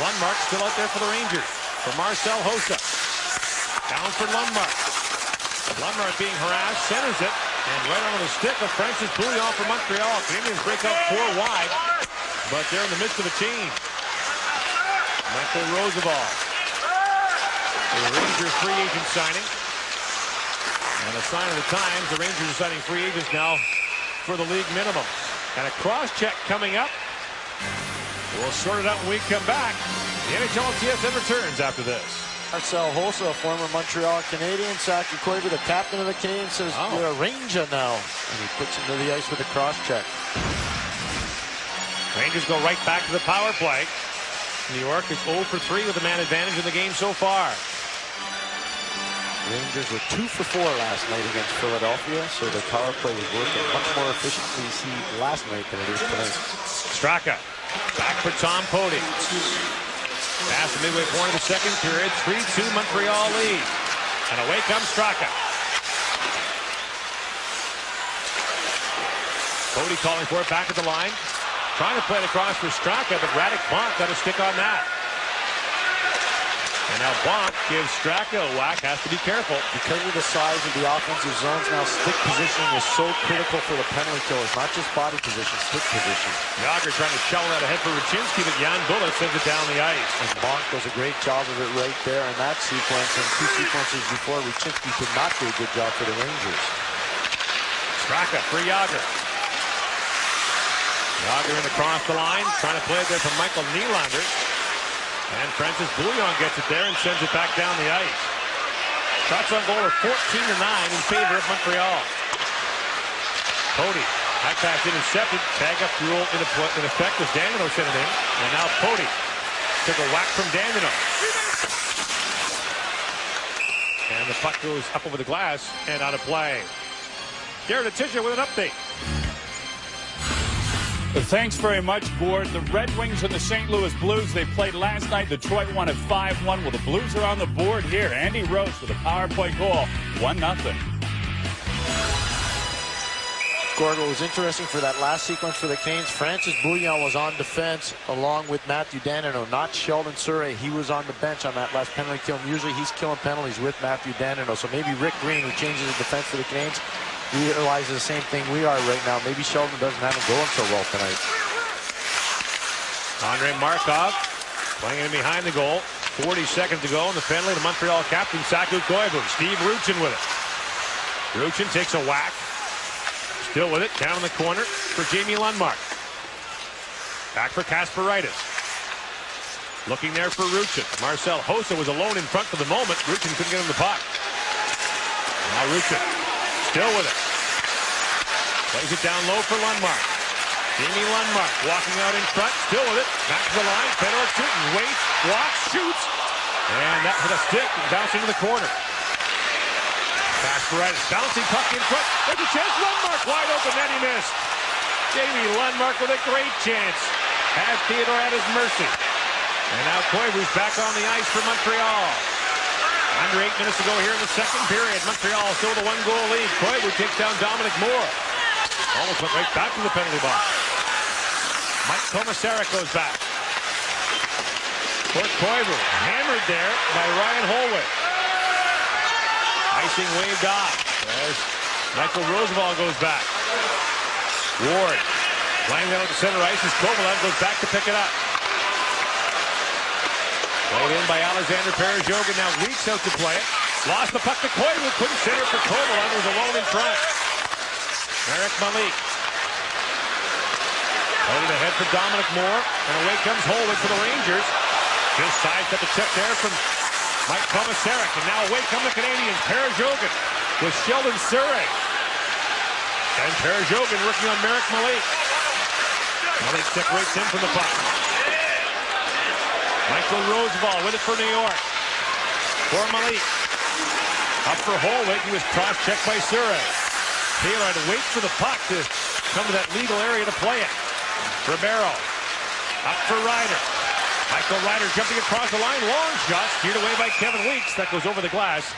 Speaker 2: Lundmark still out there for the Rangers. For Marcel Hossa. Down for Lundmark. Lundmark being harassed, centers it. And right on the stick of Francis Bouillon for Montreal. Canadiens break up 4 wide, but they're in the midst of a change. Michael Roosevelt, the Rangers free agent signing. And a sign of the times, the Rangers are signing free agents now for the league minimum. And a cross-check coming up. We'll sort it out when we come back. The NHL TSN returns after this.
Speaker 3: Marcel Hossa, a former Montreal Canadien. Saki Koivu, the captain of the Canadiens, says, you're a Ranger now. And he puts him to the ice with a cross-check.
Speaker 2: Rangers go right back to the power play. New York is 0 for 3 with a man advantage in the game so far.
Speaker 3: Rangers were 2 for 4 last night against Philadelphia, so the power play was working much more efficiently last night than it is tonight.
Speaker 2: Straka back for Tom Poti. Past the midway point of the second period, 3-2 Montreal lead. And away comes Straka. Poti calling for it back at the line. Trying to play it across for Straka, but Radek Bonk got a stick on that. And now Bonk gives Straka a whack, has to be careful.
Speaker 3: Because of the size of the offensive zones now, stick positioning is so critical for the penalty killers. Not just body position, stick position.
Speaker 2: Yager trying to shovel that ahead for Ruchinski, but Jan Bullet sends it down the ice.
Speaker 3: And Bonk does a great job of it right there in that sequence. And 2 sequences before, Ruchinski did not do a good job for the Rangers.
Speaker 2: Straka for Yager. Yager in across the line, trying to play it there for Michael Nylander. And Francis Bouillon gets it there and sends it back down the ice. Shots on goal are 14-9 in favor of Montreal. Poti, high pass intercepted. Tag up rule in effect as Danilo sent it in. And now Poti took a whack from Danilo. And the puck goes up over the glass and out of play. Garrett Tischer with an update.
Speaker 6: Thanks very much, Gord. The Red Wings and the St. Louis Blues, they played last night. Detroit won at 5-1. Well, the Blues are on the board here. Andy Rose with a power play goal, 1-0.
Speaker 3: Gord, what was interesting for that last sequence for the Canes, Francis Bouillon was on defense along with Matthew Danino, not Sheldon Surrey. He was on the bench on that last penalty kill. And usually he's killing penalties with Matthew Danino. So maybe Rick Green, who changes the defense for the Canes, realizes the same thing we are right now. Maybe Sheldon doesn't have him going so well tonight.
Speaker 2: Andrei Markov playing in behind the goal. 40 seconds to go in the penalty to Montreal captain Saku Koivu. Steve Ruchin with it. Ruchin takes a whack. Still with it, down in the corner for Jamie Lundmark. Back for Kasparaitis. Looking there for Ruchin. Marcel Hossa was alone in front for the moment. Ruchin couldn't get him the puck. Now Ruchin. Still with it. Plays it down low for Lundmark. Jamie Lundmark walking out in front. Still with it. Back to the line. Fedor shooting. Waits. Blocks. Shoots. And that hit a stick and bouncing to the corner. Kasparaitis bouncing puck in front. There's a chance. Lundmark wide open. Then he missed. Jamie Lundmark with a great chance. Has Theodore at his mercy. And now Koivu's back on the ice for Montreal. Under 8 minutes to go here in the second period. Montreal still with a 1-goal lead. Koivu takes down Dominic Moore. Almost went right back to the penalty box. Mike Komisarek goes back. Court Koivu hammered there by Ryan Holway. Icing waved off as Michael Roosevelt goes back. Ward playing that out to center ice as Kovalev goes back to pick it up. Played in by Alexander Perezhogin. Now Weeks out to play it. Lost the puck to Koivu. Couldn't center for Kovalev. Was alone in front. Marek Malik. Played it ahead for Dominic Moore. And away comes Holway for the Rangers. Just sized up the check there from Mike Komisarek. And now away come the Canadiens. Perezhogin with Sheldon Surrey. And Perezhogin working on Marek Malik. Malik separates him from the puck. Michael Roosevelt with it for New York. For Malik. Up for Holway. He was cross-checked by Surrey. Taylor had to wait for the puck to come to that legal area to play it. Ribeiro. Up for Ryder. Michael Ryder jumping across the line. Long shot. Steered away by Kevin Weeks. That goes over the glass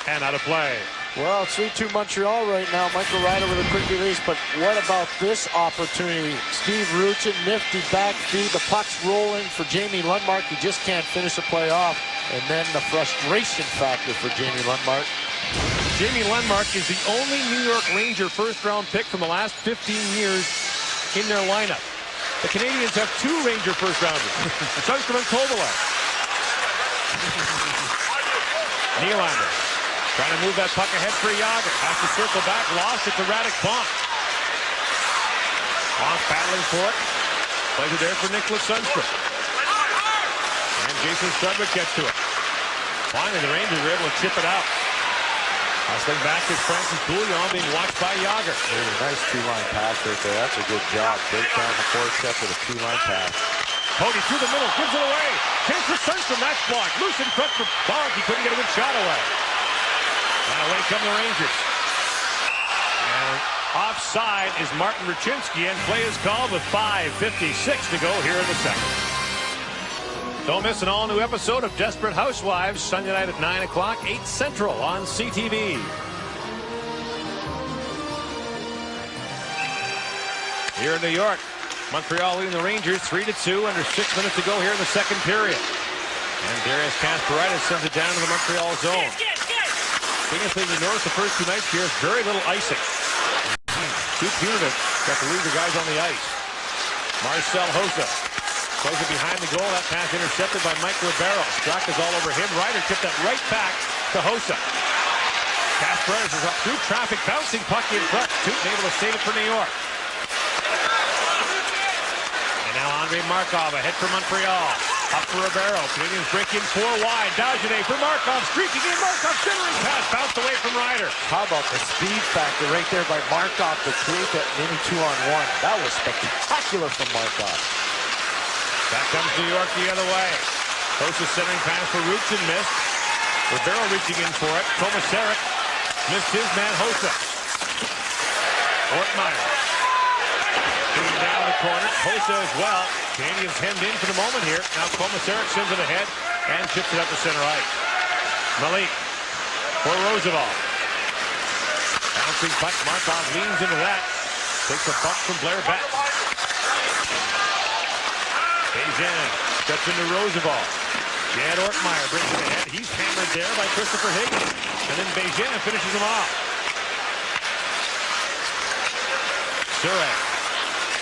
Speaker 2: and out of play.
Speaker 3: Well, it's 3-2 Montreal right now. Michael Ryder with a quick release, but what about this opportunity? Steve Ruchin, nifty back feed. The puck's rolling for Jamie Lundmark. He just can't finish the play off. And then the frustration factor for Jamie Lundmark.
Speaker 2: Jamie Lundmark is the only New York Ranger first-round pick from the last 15 years in their lineup. The Canadiens have 2 Ranger first-rounders. Sundstrom and Kovalev. Nylander trying to move that puck ahead for Yager. Has to circle back. Lost it to Radek Bonk. Bonk battling for it. Plays it there for Nicholas Sundstrom. And Jason Strudwick gets to it. Finally, the Rangers were able to chip it out. Hustling back is Francis Bouillon, being watched by Yager.
Speaker 3: Nice two-line pass right there. That's a good job. Break down the forecheck with a two-line pass.
Speaker 2: Cody through the middle, gives it away. Chance for Sundstrom, that's blocked. Loose in front for Bonk. He couldn't get a good shot away. And away come the Rangers. And offside is Martin Rucinski, and play is called with 5:56 to go here in the second. Don't miss an all-new episode of Desperate Housewives, Sunday night at 9 o'clock, 8 Central on CTV. Here in New York, Montreal leading the Rangers 3-2, under 6 minutes to go here in the second period. And Darius Kasparaitis sends it down to the Montreal zone. Biggest thing you notice the first 2 nights here is very little icing. Too punitive, got to leave the guys on the ice. Marcel Hossa plays it behind the goal. That pass intercepted by Mike Ribeiro. Straka's all over him. Ryder tipped that right back to Hossa. Kasparaitis is up through traffic, bouncing puck in front. Tootin able to save it for New York. And now Andre Markov ahead for Montreal. Up for Ribeiro. Canadiens break in 4 wide. Dagenet for Markov. Streaking in. Markov centering pass. Bounced away from Ryder.
Speaker 3: How about the speed factor right there by Markov to create that mini 2-on-1? That was spectacular from Markov.
Speaker 2: Back comes New York the other way. Hossa centering pass for Rutschen, missed. Ribeiro reaching in for it. Komisarek missed his man Hossa. Ortmeyer moving down the corner. Hossa as well. Canadiens hemmed in for the moment here. Now Komisarek sends it ahead and chips it up to center ice. Malik for Roosevelt. Bouncing puck. Markov leans into that. Takes a bump from Blair Betts. Beijing steps into Roosevelt. Jed Ortmeyer brings it ahead. He's hammered there by Christopher Higgins. And then Beijing finishes him off. Surek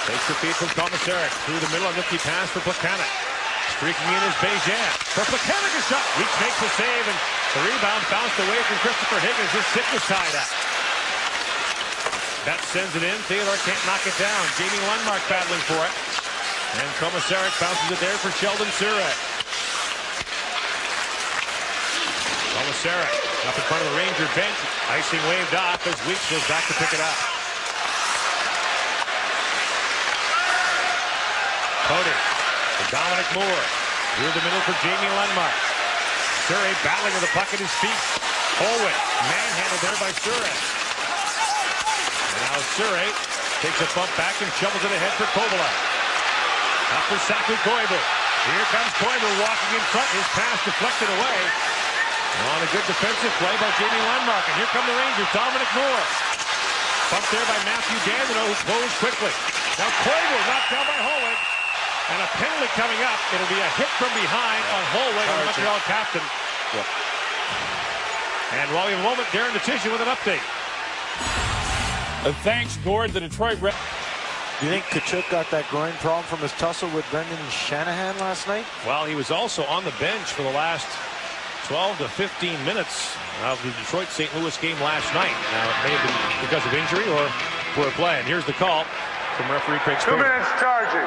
Speaker 2: takes the feed from Komisarek. Through the middle, a nifty pass for Plekanec. Streaking in is Beijing. For Plekanec, a shot. Leach makes the save, and the rebound bounced away from Christopher Higgins. His stick was tied up. That sends it in. Theodore can't knock it down. Jamie Lundmark battling for it. And Komisarek bounces it there for Sheldon Surek. Komisarek up in front of the Ranger bench. Icing waved off as Weeks goes back to pick it up. Cody for Dominic Moore. Through the middle for Jamie Lundmark. Surek battling with the puck at his feet. Holwick manhandled there by Surek. And now Surek takes a bump back and shovels it ahead for Kovalov. Up for Saku Koivu. Here comes Koivu walking in front. His pass deflected away. On a good defensive play by Jamie Lundmark. And here come the Rangers. Dominic Moore. Bumped there by Matthew Dandino, who closed quickly. Now Koivu knocked down by Holwick. And a penalty coming up. It'll be a hit from behind on Holwick, the Montreal captain.
Speaker 3: Yep.
Speaker 2: And while we have a moment, Darren Natish with an update.
Speaker 6: Thanks, Gord. The Detroit Red...
Speaker 3: Do you think Tkachuk got that groin problem from his tussle with Brendan Shanahan last night?
Speaker 2: Well, he was also on the bench for the last 12 to 15 minutes of the Detroit-St. Louis game last night. Now, it may have been because of injury or poor play. And here's the call from referee Craig
Speaker 5: 2
Speaker 2: Spader.
Speaker 5: minutes charging.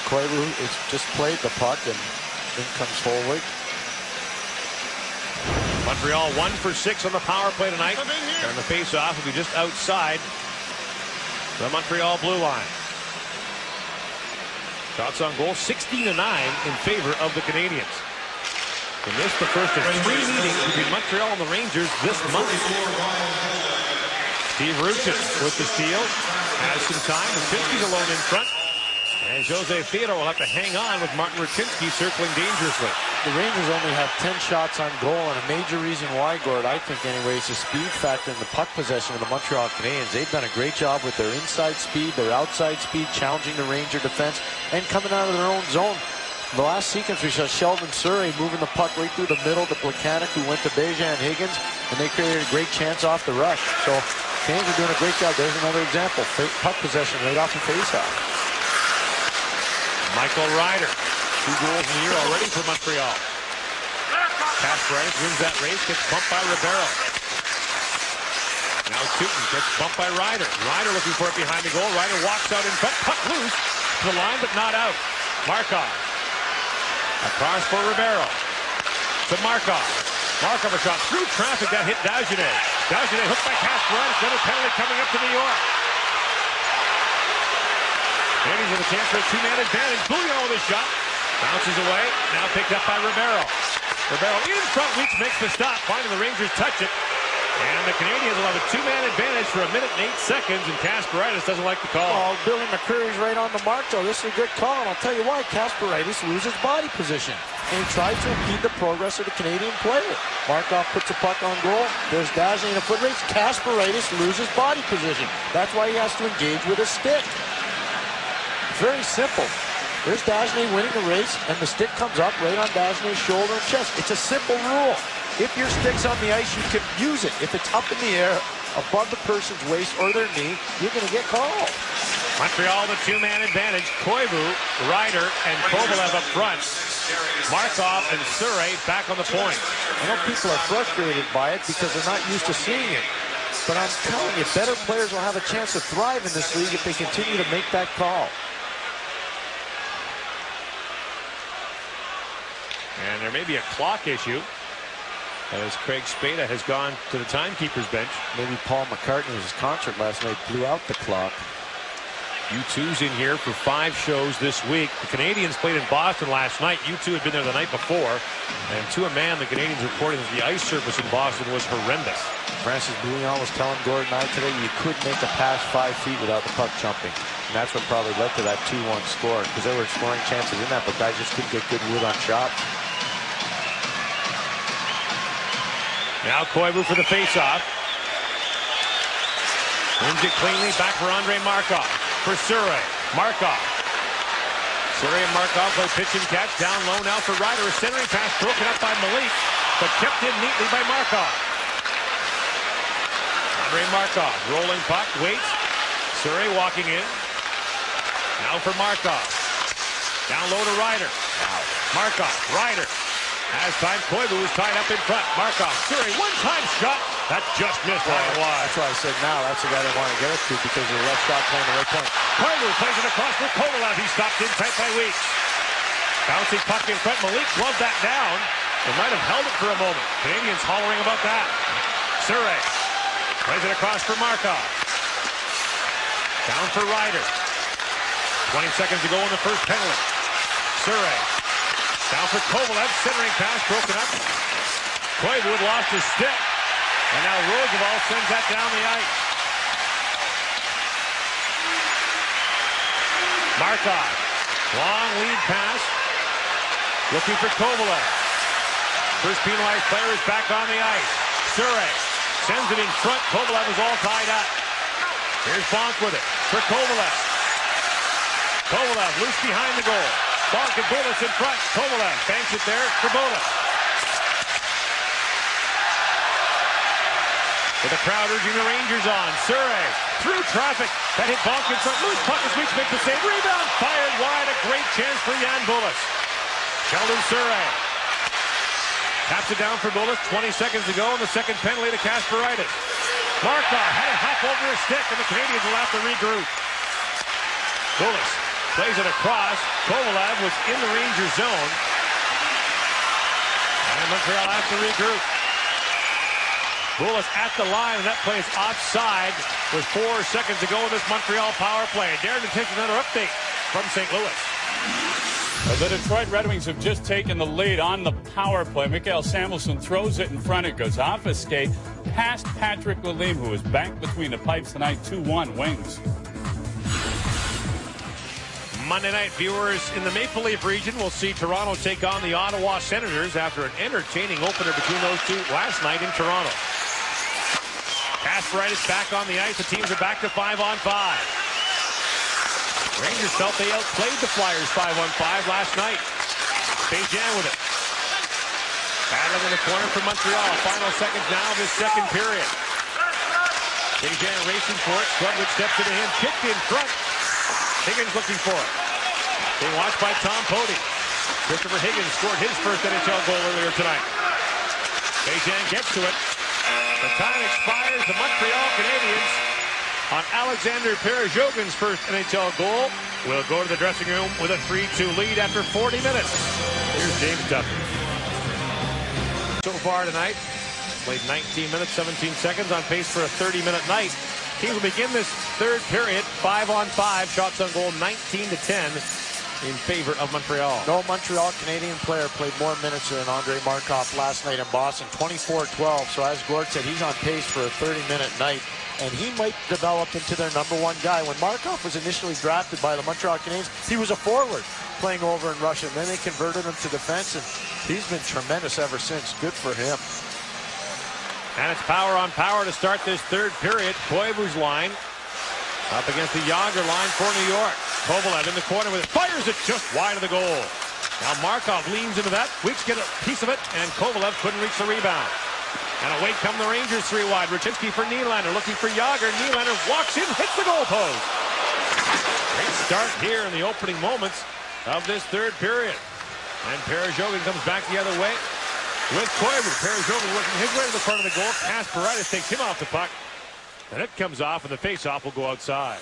Speaker 3: Koivu has just played the puck, and in comes Holwick.
Speaker 2: Montreal 1 for 6 on the power play tonight. And the face-off will be just outside the Montreal blue line. Shots on goal 16-9 in favor of the Canadiens. And this the first of 3 meetings between Montreal and the Rangers this month. Steve Rutschen with the steal. Has some time. Rucinski's alone in front. And Jose Theodore will have to hang on with Martin Rucinski circling dangerously.
Speaker 3: The Rangers only have 10 shots on goal, and a major reason why, Gord, I think anyway, is the speed factor in the puck possession of the Montreal Canadiens. They've done a great job with their inside speed, their outside speed, challenging the Ranger defense, and coming out of their own zone. The last sequence, we saw Sheldon Surrey moving the puck right through the middle to Plekanec, who went to Beijing Higgins, and they created a great chance off the rush. So, Canadiens are doing a great job. There's another example. Puck possession right off the faceoff.
Speaker 2: Michael Ryder, 2 goals in the year already for Montreal. Kasparaitis wins that race, gets bumped by Ribeiro. Now Tootin gets bumped by Ryder. Ryder looking for it behind the goal. Ryder walks out in front, puck loose to the line, but not out. Markov Across for Ribeiro. To Markov. Markov a shot through traffic that hit Dagenet. Dagenet hooked by Kasparaitis. Another penalty coming up to New York. Canadiens with a chance for a two-man advantage. Bouillon with a shot. Bounces away. Now picked up by Ribeiro. Ribeiro in front. Weeks makes the stop. Finding the Rangers touch it. And the Canadiens will have a two-man advantage for 1 minute and 8 seconds. And Kasparaitis doesn't like the call.
Speaker 3: Oh, Billy McCreary's right on the mark, though. This is a good call. And I'll tell you why. Kasparaitis loses body position. And he tried to impede the progress of the Canadian player. Markov puts a puck on goal. There's Dagenet in a foot race. Kasparaitis loses body position. That's why he has to engage with a stick. Very simple. There's Dagenet winning the race, and the stick comes up right on Dagenet's shoulder and chest. It's a simple rule. If your stick's on the ice, you can use it. If it's up in the air, above the person's waist or their knee, you're going to get called.
Speaker 2: Montreal, the two-man advantage. Koivu, Ryder, and Kovalev up front. Markov and Surrey back on the point.
Speaker 3: I know people are frustrated by it because they're not used to seeing it. But I'm telling you, better players will have a chance to thrive in this league if they continue to make that call.
Speaker 2: And there may be a clock issue as Craig Spada has gone to the timekeeper's bench.
Speaker 3: Maybe Paul McCartney's concert last night blew out the clock.
Speaker 2: U2's in here for 5 shows this week. The Canadiens played in Boston last night. U2 had been there the night before. And to a man, the Canadiens reported that the ice surface in Boston was horrendous.
Speaker 3: Francis Bouillon was telling Gordon and I today you could make a pass 5 feet without the puck jumping. And that's what probably led to that 2-1 score. Because there were scoring chances in that, but guys just couldn't get good wood on shots.
Speaker 2: Now Koivu for the faceoff. Wins it cleanly. Back for Andrei Markov. For Surrey. Markov. Surrey and Markov play pitch and catch. Down low now for Ryder. A centering pass broken up by Malik, but kept in neatly by Markov. Andrei Markov. Rolling puck. Waits. Surrey walking in. Now for Markov. Down low to Ryder. Markov. Ryder. Has time. Koivu is tied up in front. Markov. Surrey. One-time shot. That just missed right wide.
Speaker 3: That's why I said now that's the guy they want to get it to because of the left shot playing the right point.
Speaker 2: Koivu plays it across for Kovalev. He stopped in tight by Weeks. Bouncing puck in front. Malik gloved that down. They might have held it for a moment. Canadiens hollering about that. Surrey plays it across for Markov. Down for Ryder. 20 seconds to go in the first penalty. Surrey. Down for Kovalev. Centering pass broken up. Koivu had lost his stick. And now Roosevelt sends that down the ice. Markov. Long lead pass. Looking for Kovalev. First penalized player is back on the ice. Surrey sends it in front. Kovalev is all tied up. Here's Bonk with it for Kovalev. Kovalev loose behind the goal. Bonk and Bullis in front. Kovalev banks it there for Bullis. With the crowd urging the Rangers on. Surrey through traffic. That hit Bonk in front. Loose puck as Weeks make the save. Rebound fired wide. A great chance for Jan Bullis. Sheldon Surrey taps it down for Bullis. 20 seconds to go in the second penalty to Kasparaitis. Markov had it hop over his stick, and the Canadiens will have to regroup. Bullis plays it across. Kovalev was in the Rangers zone. And Montreal has to regroup. Bullis at the line, and that play is offside with 4 seconds to go in this Montreal power play. Darren to take another update from St. Louis.
Speaker 6: The Detroit Red Wings have just taken the lead on the power play. Mikael Samuelsson throws it in front. It goes off his skate past Patrick Lalime, who is back between the pipes tonight. 2-1 Wings.
Speaker 2: Monday night viewers in the Maple Leaf region will see Toronto take on the Ottawa Senators after an entertaining opener between those two last night in Toronto. Kasparaitis back on the ice. The teams are back to 5-on-5. Rangers felt they outplayed the Flyers 5-on-5 last night. Bejan with it. Battling in the corner for Montreal. Final seconds now of his second period. Bejan racing for it. Strudwick steps into him. Kicked in front. Higgins looking for it. Being watched by Tom Pody. Christopher Higgins scored his first NHL goal earlier tonight. Bejan gets to it. The time expires. The Montreal Canadiens on Alexander Perezhogin's first NHL goal. We'll go to the dressing room with a 3-2 lead after 40 minutes. Here's James Duffy. So far tonight, played 19 minutes, 17 seconds, on pace for a 30-minute night. He will begin this third period, 5-on-5, shots on goal 19-10 in favor of Montreal.
Speaker 3: No Montreal Canadian player played more minutes than Andrei Markov last night in Boston, 24-12. So as Gord said, he's on pace for a 30-minute night, and he might develop into their number one guy. When Markov was initially drafted by the Montreal Canadiens, he was a forward playing over in Russia, and then they converted him to defense, and he's been tremendous ever since. Good for him.
Speaker 2: And it's power on power to start this third period. Koivu's line up against the Yager line for New York. Kovalev in the corner with it, fires it just wide of the goal. Now Markov leans into that. Weeks get a piece of it, and Kovalev couldn't reach the rebound. And away come the Rangers, 3 wide. Rachinski for Nylander, looking for Yager. Nylander walks in, hits the goalpost. Great start here in the opening moments of this third period. And Perezhogin comes back the other way with Koivu. Perezhogin working his way to the front of the goal. Kasparaitis takes him off the puck. And it comes off, and the face-off will go outside.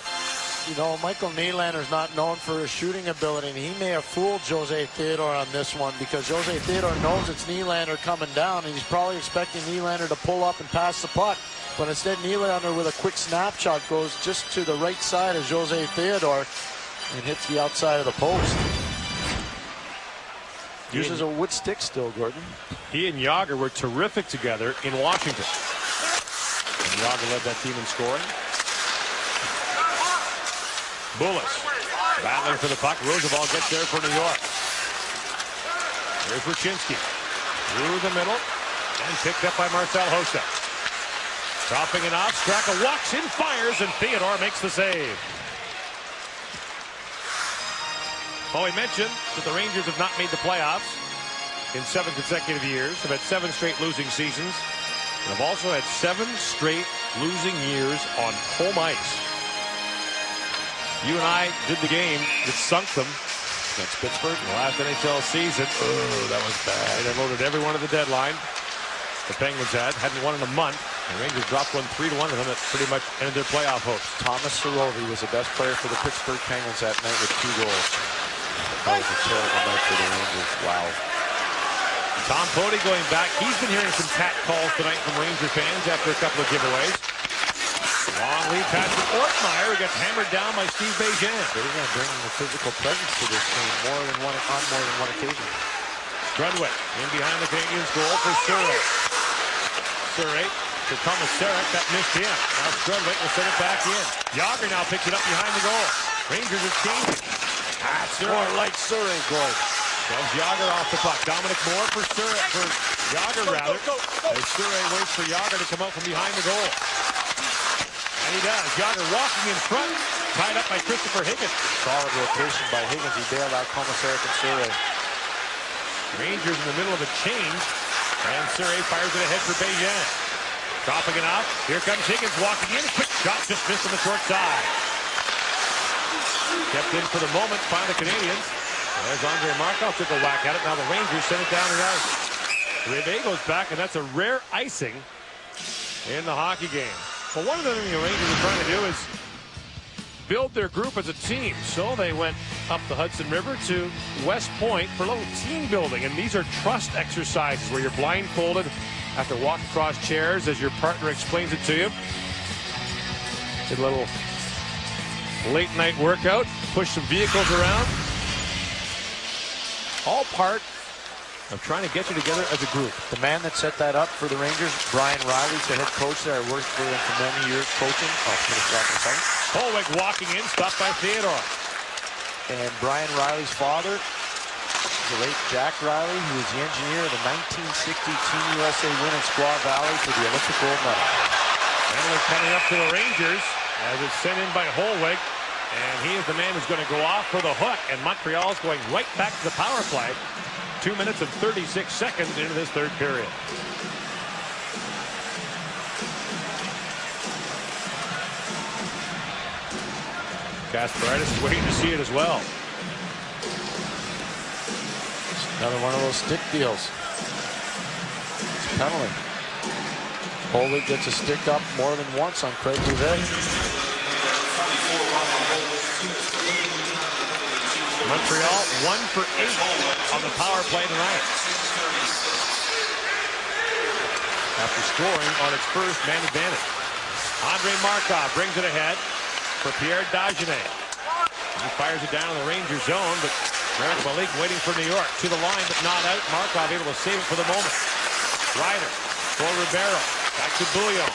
Speaker 3: You know, Michael Nylander's not known for his shooting ability, and he may have fooled Jose Theodore on this one, because Jose Theodore knows it's Nylander coming down, and he's probably expecting Nylander to pull up and pass the puck. But instead, Nylander with a quick snapshot goes just to the right side of Jose Theodore and hits the outside of the post. Uses a wood stick still, Gordon.
Speaker 2: He and Yager were terrific together in Washington. And Yager led that team in scoring. Bullis battling for the puck. Roosevelt gets there for New York. Here's Rachinski through the middle and picked up by Marcel Hossa. Dropping it off. Straka walks in, fires, and Theodore makes the save. Well, we mentioned that the Rangers have not made the playoffs in 7 consecutive years. Have had 7 straight losing seasons. And have also had 7 straight losing years on home ice. You and I did the game that sunk them against Pittsburgh in the last NHL season. Oh, that was bad. They loaded every one at the deadline. The Penguins hadn't won in a month. The Rangers dropped one 3-1 to them. That pretty much ended their playoff hopes.
Speaker 3: Thomas Sorovi was the best player for the Pittsburgh Penguins that night with 2 goals. That was a terrible night for the Rangers. Wow.
Speaker 2: Tom Pody going back. He's been hearing some cat calls tonight from Ranger fans after a couple of giveaways. Long lead pass to Ortmeyer, who gets hammered down by Steve Bégin.
Speaker 3: Bégin bringing the physical presence to this game on more than one occasion.
Speaker 2: Strudwick in behind the Canadiens goal for Surrey. Surrey to Komisarek, that missed him. Now Strudwick will send it back in. Yager now picks it up behind the goal. Rangers are changing.
Speaker 3: That's more like Surrey goal.
Speaker 2: Comes Yager off the puck. Dominic Moore for Surrey, for Yager rather. As Surrey waits for Yager to come out from behind the goal. And he does. Yager walking in front, tied up by Christopher Higgins.
Speaker 3: Solid rotation by Higgins. He bailed out Komisarek and Surrey.
Speaker 2: Rangers in the middle of a change, and Surrey fires it ahead for Bégin. Dropping it off. Here comes Higgins walking in. Quick shot, just missed on the short side. Kept in for the moment by the Canadiens. As Andrei Markov took a whack at it. Now the Rangers send it down the ice. Ribe goes back, and that's a rare icing in the hockey game. Well, one of the things the Rangers are trying to do is build their group as a team. So they went up the Hudson River to West Point for a little team building. And these are trust exercises where you're blindfolded, have to walk across chairs as your partner explains it to you. Did a little late night workout, push some vehicles around. All part of trying to get you together as a group.
Speaker 3: The man that set that up for the Rangers, Brian Riley's the head coach there. I worked for him for many years coaching. Finish that in a second.
Speaker 2: Holwick walking in, stopped by Theodore.
Speaker 3: And Brian Riley's father, the late Jack Riley, who was the engineer of the 1960 Team USA win in Squaw Valley for the Olympic gold medal.
Speaker 2: And it's coming up to the Rangers as it's sent in by Holwick. And he is the man who's going to go off for the hook. And Montreal's going right back to the power play. 2 minutes and 36 seconds into this third period. Kasparaitis is waiting to see it as well.
Speaker 3: Another one of those stick deals. It's a penalty. Holwick gets a stick up more than once on Craig Bouvet.
Speaker 2: Montreal 1 for 8 on the power play tonight. After scoring on its first man advantage. Andrei Markov brings it ahead for Pierre Dagenet. He fires it down in the Ranger zone, but Merrick Malik waiting for New York. To the line, but not out. Markov able to save it for the moment. Ryder for Ribeiro. Back to Bouillon.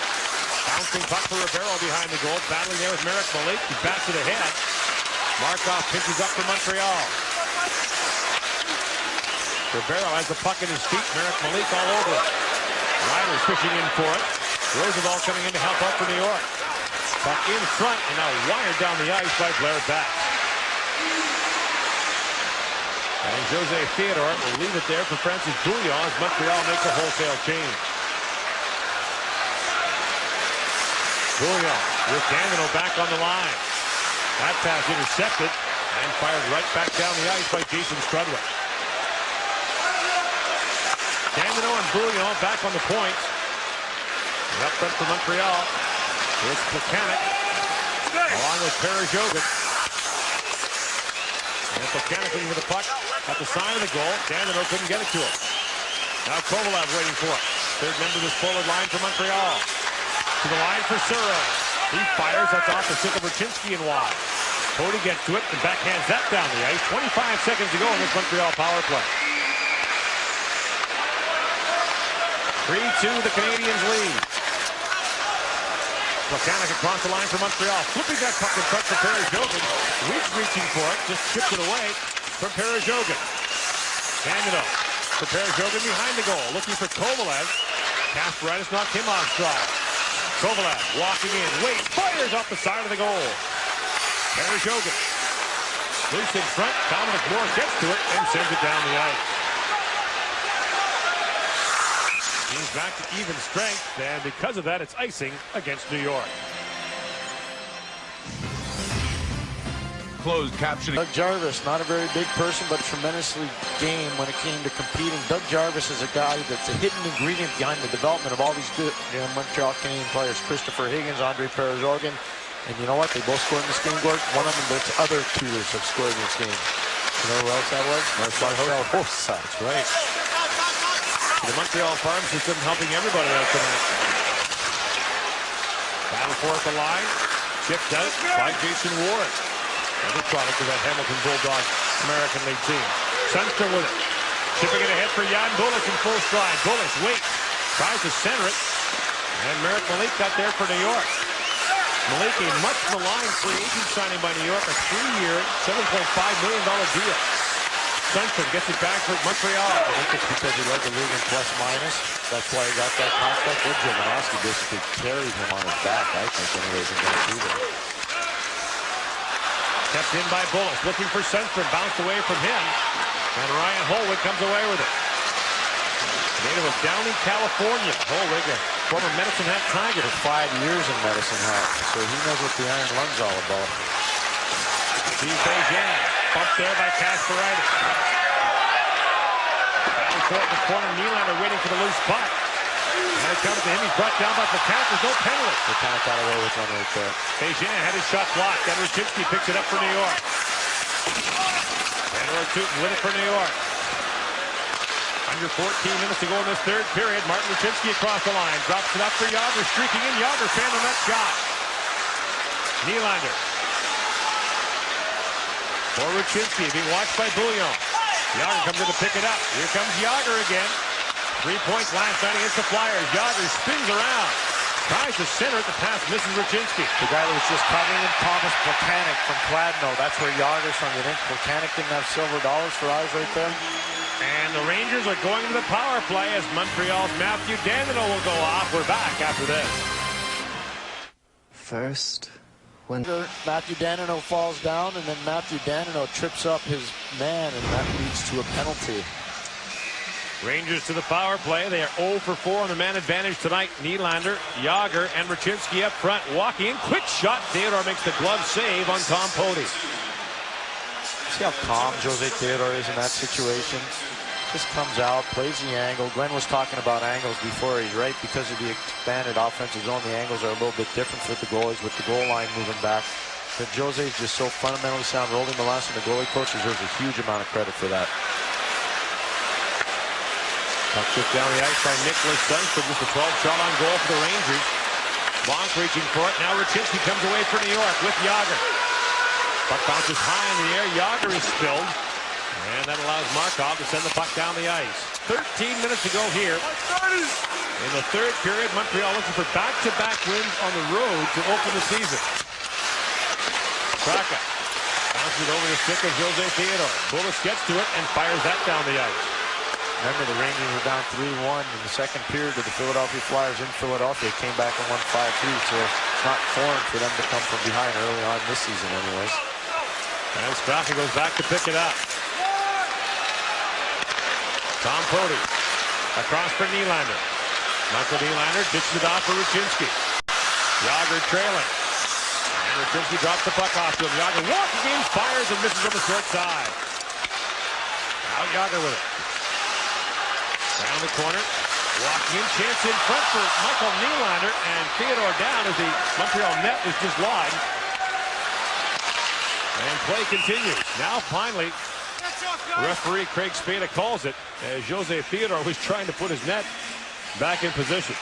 Speaker 2: Bouncing puck for Ribeiro behind the goal. Battling there with Merrick Malik. He bats it ahead. Markov pitches up for Montreal. Ribeiro has the puck in his feet. Merrick Malik all over it. Ryder's fishing in for it. Roosevelt coming in to help out for New York. Puck in front and now wired down the ice by Blair Bass. And Jose Theodore will leave it there for Francis Bouillon as Montreal makes a wholesale change. Bouillon with Danilo back on the line. That pass intercepted and fired right back down the ice by Jason Strudwick. Danilo and Bouillon back on the point. And up front for Montreal, it's Plekanec along with Perezjovic. And Plekanec looking for the puck at the side of the goal. Danilo couldn't get it to him. Now Kovalev waiting for it. Third member of this forward line for Montreal. To the line for Suro. He fires, that's off the stick of Raczynski and wide. Cody gets to it and backhands that down the ice. 25 seconds to go in this Montreal power play. 3-2, the Canadiens lead. Plekanec across the line for Montreal. Flipping that puck in front for Perezjovic. Weeks reaching for it, just chipped it away from Perezjovic. Danilo for Perezjovic behind the goal. Looking for Kovalev. Kasparaitis knocked him off stride. Kovalev walking in. Wait, fires off the side of the goal. Perezjovic. Loose in front. Dominic Moore gets to it and sends it down the ice. He's back to even strength, and because of that, it's icing against New York.
Speaker 4: Closed captioning.
Speaker 3: Doug Jarvis, not a very big person, but tremendously game when it came to competing. Doug Jarvis is a guy that's a hidden ingredient behind the development of all these good Montreal Canadian players. Christopher Higgins, Andre Perezjovic, and you know what? They both scored in this game, Gord. One of them, but other tutors have scored in this game. You know who else that was? Marcel Hossa. That's right.
Speaker 2: The Montreal farm system helping everybody out tonight. Battle for at the line. Chipped out by Jason Ward. Another product of that Hamilton Bulldogs American League team. Sundstrom with it. Chipping it ahead for Jan Bullis in full stride. Bullis waits. Tries to center it. And Merrick Malik got there for New York. Malik, a much maligned free agent signing by New York. A 3-year, $7.5 million deal. Sundstrom gets it back for Montreal.
Speaker 3: I think it's because he led the league in plus minus. That's why he got that contract. Well, Jovanovski basically carried him on his back, I think, anyways, in that season.
Speaker 2: Kept in by Bullis, looking for Sundstrom. Bounced away from him. And Ryan Holwick comes away with it. Native of Downey, California. Holwick, a former Medicine Hat Tiger.
Speaker 3: For 5 years in Medicine Hat, so he knows what the Iron Lung's all about.
Speaker 2: Steve Beijing, bumped there by Kasparaitis. Down court in the corner, Nylander waiting for the loose puck. And it comes to him, he's brought down by Plekanec, there's no penalty.
Speaker 3: They kind of got away with one right there.
Speaker 2: Beijing had his shot blocked, and Raczynski picks it up for New York. And Tutin with it for New York. Under 14 minutes to go in this third period. Martin Raczynski across the line, drops it up for Jágr, streaking in. Jágr fan on that shot. Nylander. For Raczynski, being watched by Bouillon. Jágr comes in to pick it up. Here comes Jágr again. 3 points last night against the Flyers. Jágr spins around. Tries to center it. The pass misses Raczynski.
Speaker 3: The guy that was just covering him, Thomas Plekanec from Kladno. That's where Jágr's from. You think Plekanec didn't have silver dollars for eyes right there?
Speaker 2: And the Rangers are going to the power play as Montreal's Matthew Danilo will go off. We're back after this.
Speaker 7: First, when
Speaker 3: Matthew Danilo falls down, and then Matthew Danilo trips up his man, and that leads to a penalty.
Speaker 2: Rangers to the power play. They are 0 for 4 on the man advantage tonight. Nylander, Jágr, and Raczynski up front. Walking in, quick shot. Theodore makes the glove save on Tom Poti.
Speaker 3: See how calm Jose Theodore is in that situation? Just comes out, plays the angle. Glenn was talking about angles before. He's right, because of the expanded offensive zone, the angles are a little bit different for the goalies with the goal line moving back. But Jose is just so fundamentally sound. Rolling Melanson, the goalie coach, deserves a huge amount of credit for that.
Speaker 2: Puck kicked down the ice by Nicholas Dunsford. Just a 12-shot on goal for the Rangers. Bonk reaching for it. Now Raczynski comes away for New York with Jágr. Puck bounces high in the air. Jágr is spilled. And that allows Markov to send the puck down the ice. 13 minutes to go here. In the third period, Montreal looking for back-to-back wins on the road to open the season. Straka bounces it over the stick of Jose Theodore. Bullis gets to it and fires that down the ice.
Speaker 3: Remember, the Rangers were down 3-1 in the second period to the Philadelphia Flyers in Philadelphia. Came back and won 5-3, so it's not foreign for them to come from behind early on this season anyways.
Speaker 2: And Straka goes back to pick it up. Tom Pody across for Nylander. Michael Nylander ditches it off for Raczynski. Jágr trailing. And Raczynski drops the puck off to him. Jágr walking in, fires and misses on the short side. Now Jágr with it. Down the corner. Walking in, chance in front for Michael Nylander. And Theodore down as the Montreal net is just wide. And play continues. Now finally, referee Craig Spada calls it as Jose Theodore was trying to put his net back in position.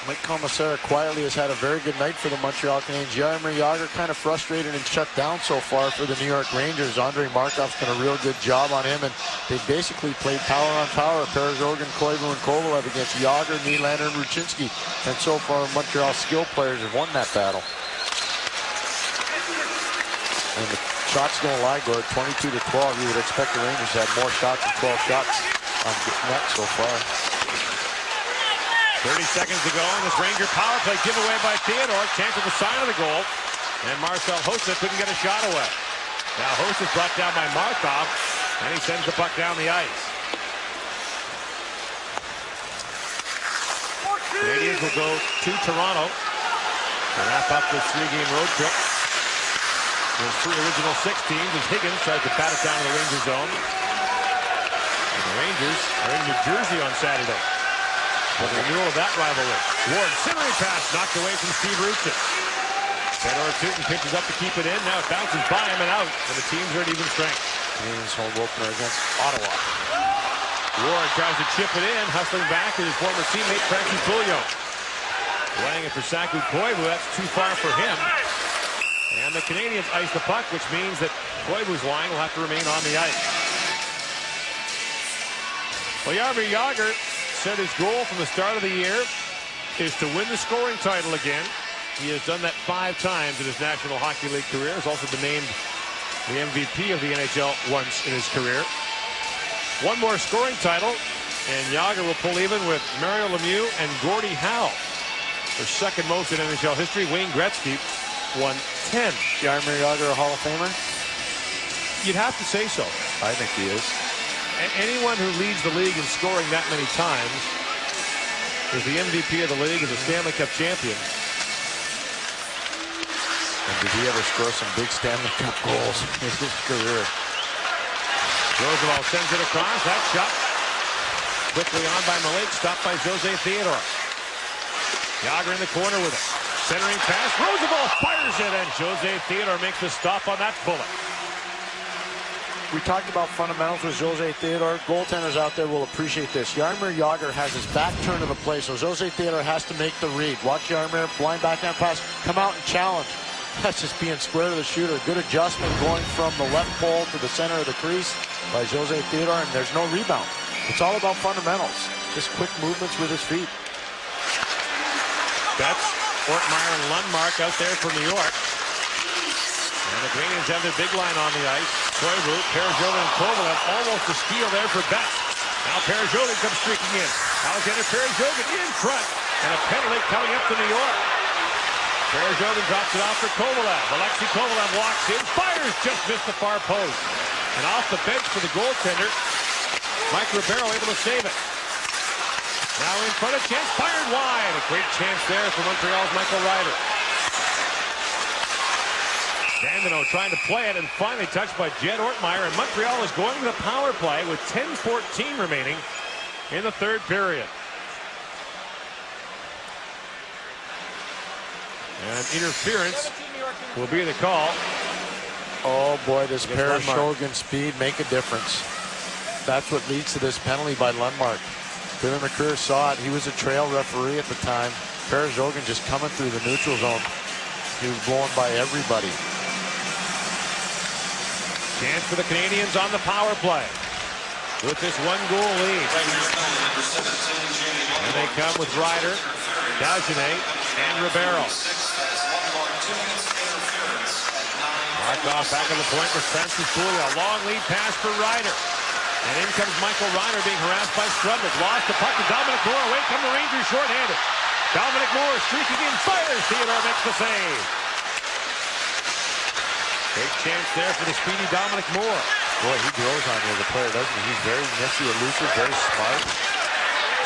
Speaker 3: Mike Commissar quietly has had a very good night for the Montreal Canadiens. Jaromir Jágr kind of frustrated and shut down so far for the New York Rangers. Andrei Markov's done a real good job on him, and they basically played power on power. Perezogin, Koivu, and Kovalev against Jágr, Nylander, and Raczynski. And so far, Montreal's skill players have won that battle. And the shots don't lie, Gord. 22-12. You would expect the Rangers to have more shots than 12 shots on net so far.
Speaker 2: 30 seconds to go in this Ranger power play giveaway by Theodore. Chance at the side of the goal. And Marcel Hossa couldn't get a shot away. Now Hossa is brought down by Markov. And he sends the puck down the ice. Canadiens will go to Toronto to wrap up this 3-game road trip. There's 3 original 6 teams as Higgins tries to bat it down to the Ranger zone. And the Rangers are in New Jersey on Saturday. For the renewal of that rivalry. Ward, centering pass knocked away from Steve Rutschin. Fedor Tutin pitches up to keep it in. Now it bounces by him and out. And the teams are at even strength.
Speaker 3: Canadiens home opener against Ottawa.
Speaker 2: Ward tries to chip it in. Hustling back is his former teammate Francis Pouliot. Playing it for Saku Koivu. That's too far for him. And the Canadiens ice the puck, which means that Koivu's line will have to remain on the ice. Well, Jaromir Jágr said his goal from the start of the year is to win the scoring title again. He has done that 5 times in his National Hockey League career. He's also been named the MVP of the NHL once in his career. 1 more scoring title, and Jágr will pull even with Mario Lemieux and Gordie Howe. For second most in NHL history, Wayne Gretzky won 10.
Speaker 3: Jaromir Jágr a Hall of Famer?
Speaker 2: You'd have to say so.
Speaker 3: I think he is.
Speaker 2: Anyone who leads the league in scoring that many times is the MVP of the league, is a Stanley Cup champion.
Speaker 3: And did he ever score some big Stanley Cup goals in his career?
Speaker 2: Roosevelt sends it across. That shot quickly on by Malik, stopped by Jose Theodore. Jágr in the corner with it. Centering pass. Roosevelt fires it, and Jose Theodore makes the stop on that bullet.
Speaker 3: We talked about fundamentals with Jose Theodore. Goaltenders out there will appreciate this. Jaromir Jágr has his back turned to the play, so Jose Theodore has to make the read. Watch Jaromir, blind backhand pass, come out and challenge. That's just being square to the shooter. Good adjustment going from the left pole to the center of the crease by Jose Theodore, and there's no rebound. It's all about fundamentals. Just quick movements with his feet.
Speaker 2: Betts, Ortmeyer, and Lundmark out there for New York. And the Canadiens have their big line on the ice. Koivu, Perezogin, and Kovalev almost a steal there for Betts. Now Perezogin comes streaking in. Alexander Perezogin in front. And a penalty coming up to New York. Perezogin drops it off for Kovalev. Alexei Kovalev walks in, fires, just missed the far post. And off the bench for the goaltender, Mike Ribeiro able to save it. Now in front of chance, fired wide. A great chance there for Montreal's Michael Ryder. Dandino trying to play it and finally touched by Jed Ortmeyer, and Montreal is going to the power play with 10:14 remaining in the third period. And interference will be the call.
Speaker 3: Oh boy, does
Speaker 2: Lundmark.
Speaker 3: Shogun speed make a difference. That's what leads to this penalty by Lundmark. Billy McCreer saw it. He was a trail referee at the time. Shogun just coming through the neutral zone. He was blown by everybody.
Speaker 2: Chance for the Canadiens on the power play with this 1-goal lead. And they come with Ryder, Dagenet, and Ribeiro. Markov back on the point for Francis Pouliot. A long lead pass for Ryder. And in comes Michael Ryder being harassed by Strudwick. Lost the puck to Dominic Moore. Away come the Rangers shorthanded. Dominic Moore streaking in, fires. Theodore makes the save. Big chance there for the speedy Dominic Moore.
Speaker 3: Boy, he grows on you as a player, doesn't he? He's very nifty, elusive, very smart.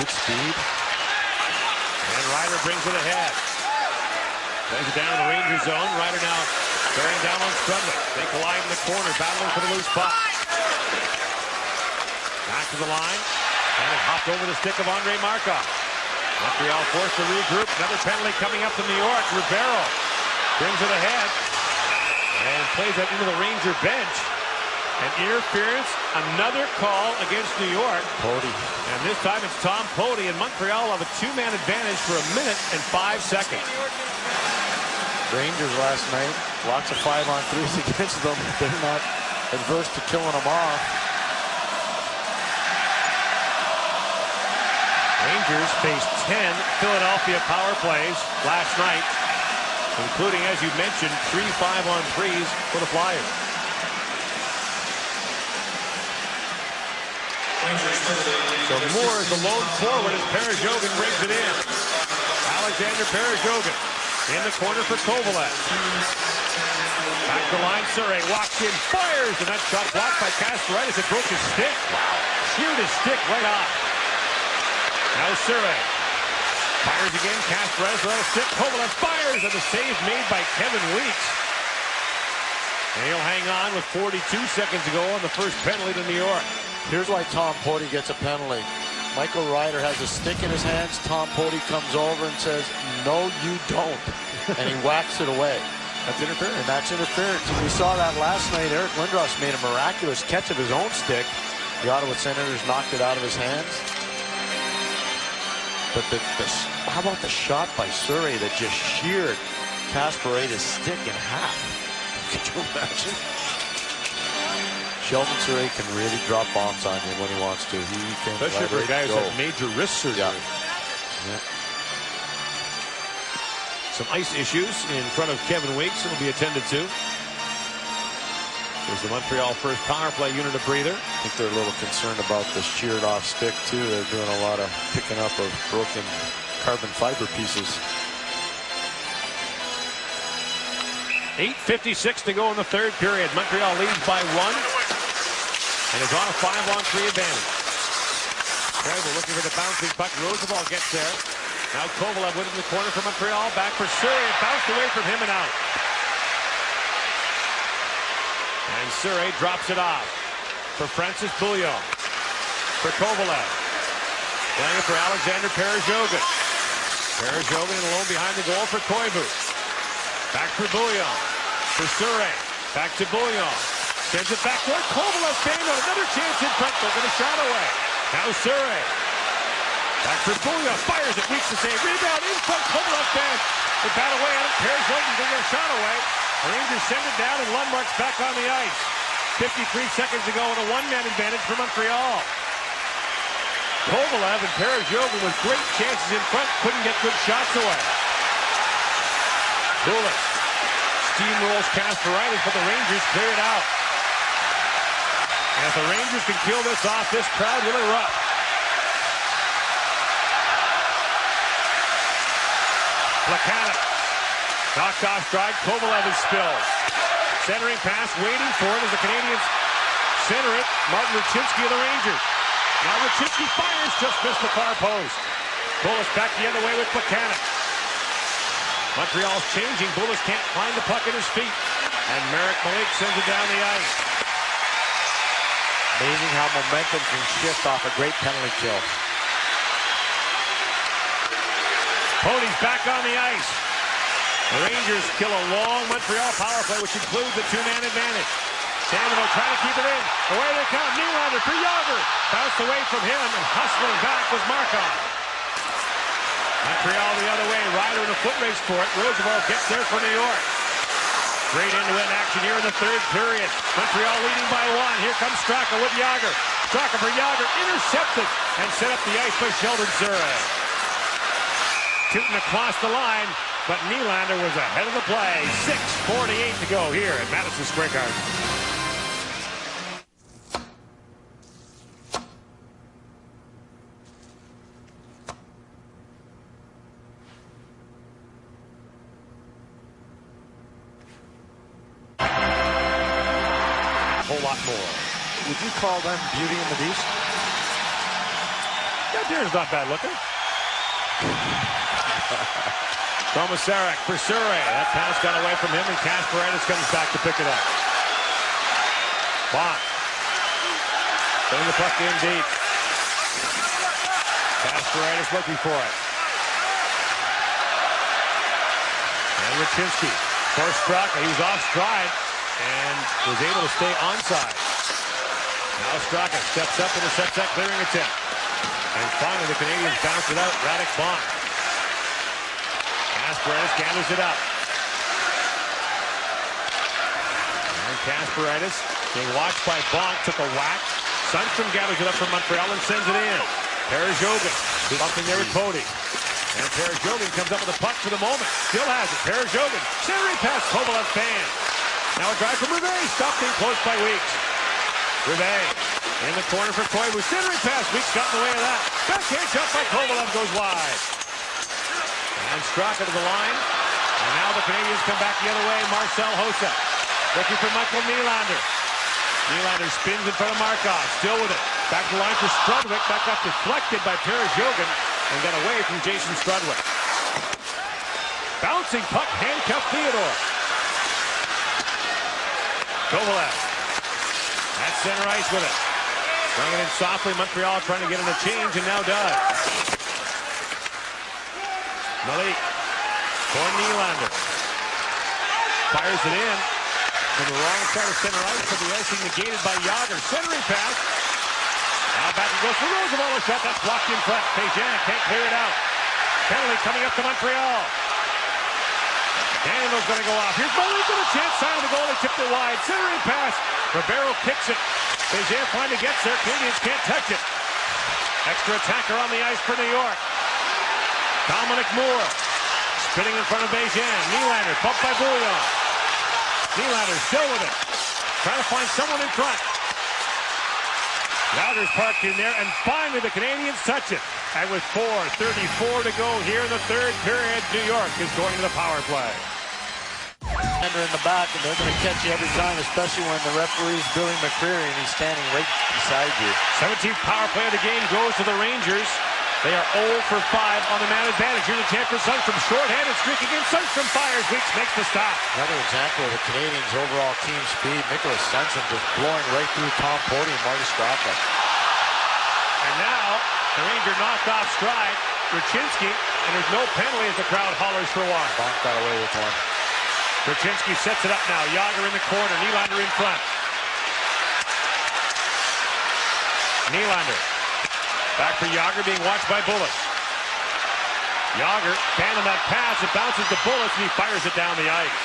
Speaker 3: Good speed.
Speaker 2: And Ryder brings it ahead. Plays it down in the Ranger zone. Ryder now bearing down on Strudwick. They collide in the corner, battling for the loose puck. Back to the line. And it hopped over the stick of Andre Markov. Montreal forced to regroup. Another penalty coming up to New York. Ribeiro brings it ahead. And plays that into the Ranger bench. And interference, another call against New York.
Speaker 3: Pody.
Speaker 2: And this time it's Tom Pody, and Montreal have a 2-man advantage for 1 minute and 5 seconds.
Speaker 3: Rangers last night, lots of 5-on-3s against them. They're not adverse to killing them off.
Speaker 2: Rangers faced 10 Philadelphia power plays last night, including, as you mentioned, 3 5-on-3s for the Flyers. So Moore is the lone forward as Perezhogan brings it in. Alexander Perezhogan in the corner for Kovalev. Back to line, Surrey walks in, fires, and that shot blocked by Kasparaitis. It broke his stick. Wow. Sheared his stick right off. Now Surrey fires again. Kasparaitis without a stick. Kovalev fires, and the save made by Kevin Weeks. And he'll hang on with 42 seconds to go on the first penalty to New York.
Speaker 3: Here's why Tom Pody gets a penalty. Michael Ryder has a stick in his hands. Tom Pody comes over and says, "No, you don't." And he whacks it away.
Speaker 2: That's interference.
Speaker 3: And that's interference. And we saw that last night. Eric Lindros made a miraculous catch of his own stick. The Ottawa Senators knocked it out of his hands. But how about the shot by Surrey that just sheared Kasparaitis' stick in half? Could you imagine? Sheldon Surrey can really drop bombs on you when he wants to. He can,
Speaker 2: especially for a guy who's had major wrist surgery.
Speaker 3: Yeah.
Speaker 2: Some ice issues in front of Kevin Weeks. It'll be attended to. There's the Montreal first power play unit, a breather.
Speaker 3: I think they're a little concerned about the sheared off stick too. They're doing a lot of picking up of broken carbon fiber pieces.
Speaker 2: 8:56 to go in the third period. Montreal leads by 1 and is on a 5-on-3 advantage. Craigle looking for the bouncing puck. Roosevelt gets there. Now Kovalev with in the corner for Montreal. Back for Surrey. It bounced away from him and out. And Surrey drops it off for Francis Pouliot. For Kovalev. Playing it for Alexander Perezhogan. Perezhogan alone behind the goal for Koivu. Back for Bouillon. For Surrey. Back to Bouillon. Sends it back toward Kovalev. Another chance in front. They'll get a shot away. Now Surrey. Back for Bouillon. Fires it. Weeks to save. Rebound in front. Kovalev band. They bat away at it. Perezhogan's going to get a shot away. The Rangers send it down and Lundmark's back on the ice. 53 seconds to go and a 1-man advantage for Montreal. Kovalev and Perezhogan with great chances in front. Couldn't get good shots away. Pouliot steamrolls Kasparaitis, but the Rangers clear it out. And if the Rangers can kill this off, this crowd will erupt. Plekanec knocked off stride. Kovalev is spilled. Centering pass, waiting for it as the Canadiens center it. Martin Rucinski of the Rangers. Now Rucinski fires, just missed the far post. Bullis back the other way with Plekanec. Montreal's changing. Bullis can't find the puck at his feet. And Marek Malik sends it down the ice.
Speaker 3: Amazing how momentum can shift off a great penalty kill.
Speaker 2: Pony's back on the ice. The Rangers kill a long Montreal power play, which includes a two-man advantage. Sandoval trying to keep it in. Away they come. Nylander for Yager. Bounced away from him and hustling back was Markov. Montreal the other way. Ryder in a foot race for it. Roosevelt gets there for New York. Great end-to-end action here in the third period. Montreal leading by one. Here comes Straka with Yager. Straka for Yager. Intercepted and set up the ice by Sheldon Surrey. Shooting across the line, but Nylander was ahead of the play. 6:48 to go here at Madison Square Garden. A whole lot more.
Speaker 3: Would you call them Beauty and the Beast?
Speaker 2: That deer's not bad looking. Komisarek for Surrey. That pass got away from him, and Kasparaitis comes back to pick it up. Bach. Putting the puck in deep. Kasparaitis looking for it. And Raczynski for Straka. He was off stride and was able to stay onside. Now Straka steps up, intercepts that clearing attempt. And finally the Canadiens bounce it out. Radek Bonk. Kasparaitis gathers it up. And Kasparaitis being watched by Bonk, took a whack. Sundstrom gathers it up from Montreal and sends it in. Perezhogin bumping there with Cody. And Perezhogin comes up with a puck for the moment. Still has it. Perezhogin. Centering pass. Kovalev fan. Now a drive from Rivet. Stopped in close by Weeks. Rivet in the corner for Koivu. Centering pass. Weeks got in the way of that. Backhand shot by Kovalev goes wide. And Straka to the line. And now the Canadiens come back the other way. Marcel Hossa looking for Michael Nylander. Nylander spins in front of Markov. Still with it. Back to the line for Strudwick. Back up deflected by Perezhogin. And got away from Jason Strudwick. Bouncing puck. Handcuffed Theodore. Kovalev. At center ice with it. Bringing in softly. Montreal trying to get in a change and now does. Malik for Nylander. Fires it in from the wrong side of center ice, but the icing negated by Yager. Centering pass. Now back it goes for Roosevelt. A shot that's blocked in front. Pajan can't clear it out. Penalty coming up to Montreal. Daniel's going to go off. Here's Malik with a chance. Side of the goal. They tipped it wide. Centering pass. Ribeiro kicks it. Pajan finally gets there. Canadiens can't touch it. Extra attacker on the ice for New York. Dominic Moore spinning in front of Beijing. Nylander bumped by Bouillon. Nylander still with it. Trying to find someone in front. Yager's parked in there, and finally the Canadiens touch it. And with 4:34 to go here in the third period, New York is going to the power play.
Speaker 3: In the back, and they're going to catch you every time, especially when the referee's Billy McCreary and he's standing right beside you.
Speaker 2: 17th power play of the game goes to the Rangers. They are 0 for 5 on the man advantage. Here's a chance for Sundstrom. Short-handed streak again. Sundstrom fires. Weeks makes the stop.
Speaker 3: Another example of the Canadiens' overall team speed. Nicholas Sundstrom just blowing right through Tom Poti and Marty Straka.
Speaker 2: And now the Ranger knocked off stride. Raczynski, and there's no penalty as the crowd hollers for one.
Speaker 3: Bonk got away with one.
Speaker 2: Raczynski sets it up now. Yager in the corner. Nylander in front. Nylander. Back for Yager, being watched by Bullis. Yager, fan on that pass. It bounces to Bullis, and he fires it down the ice.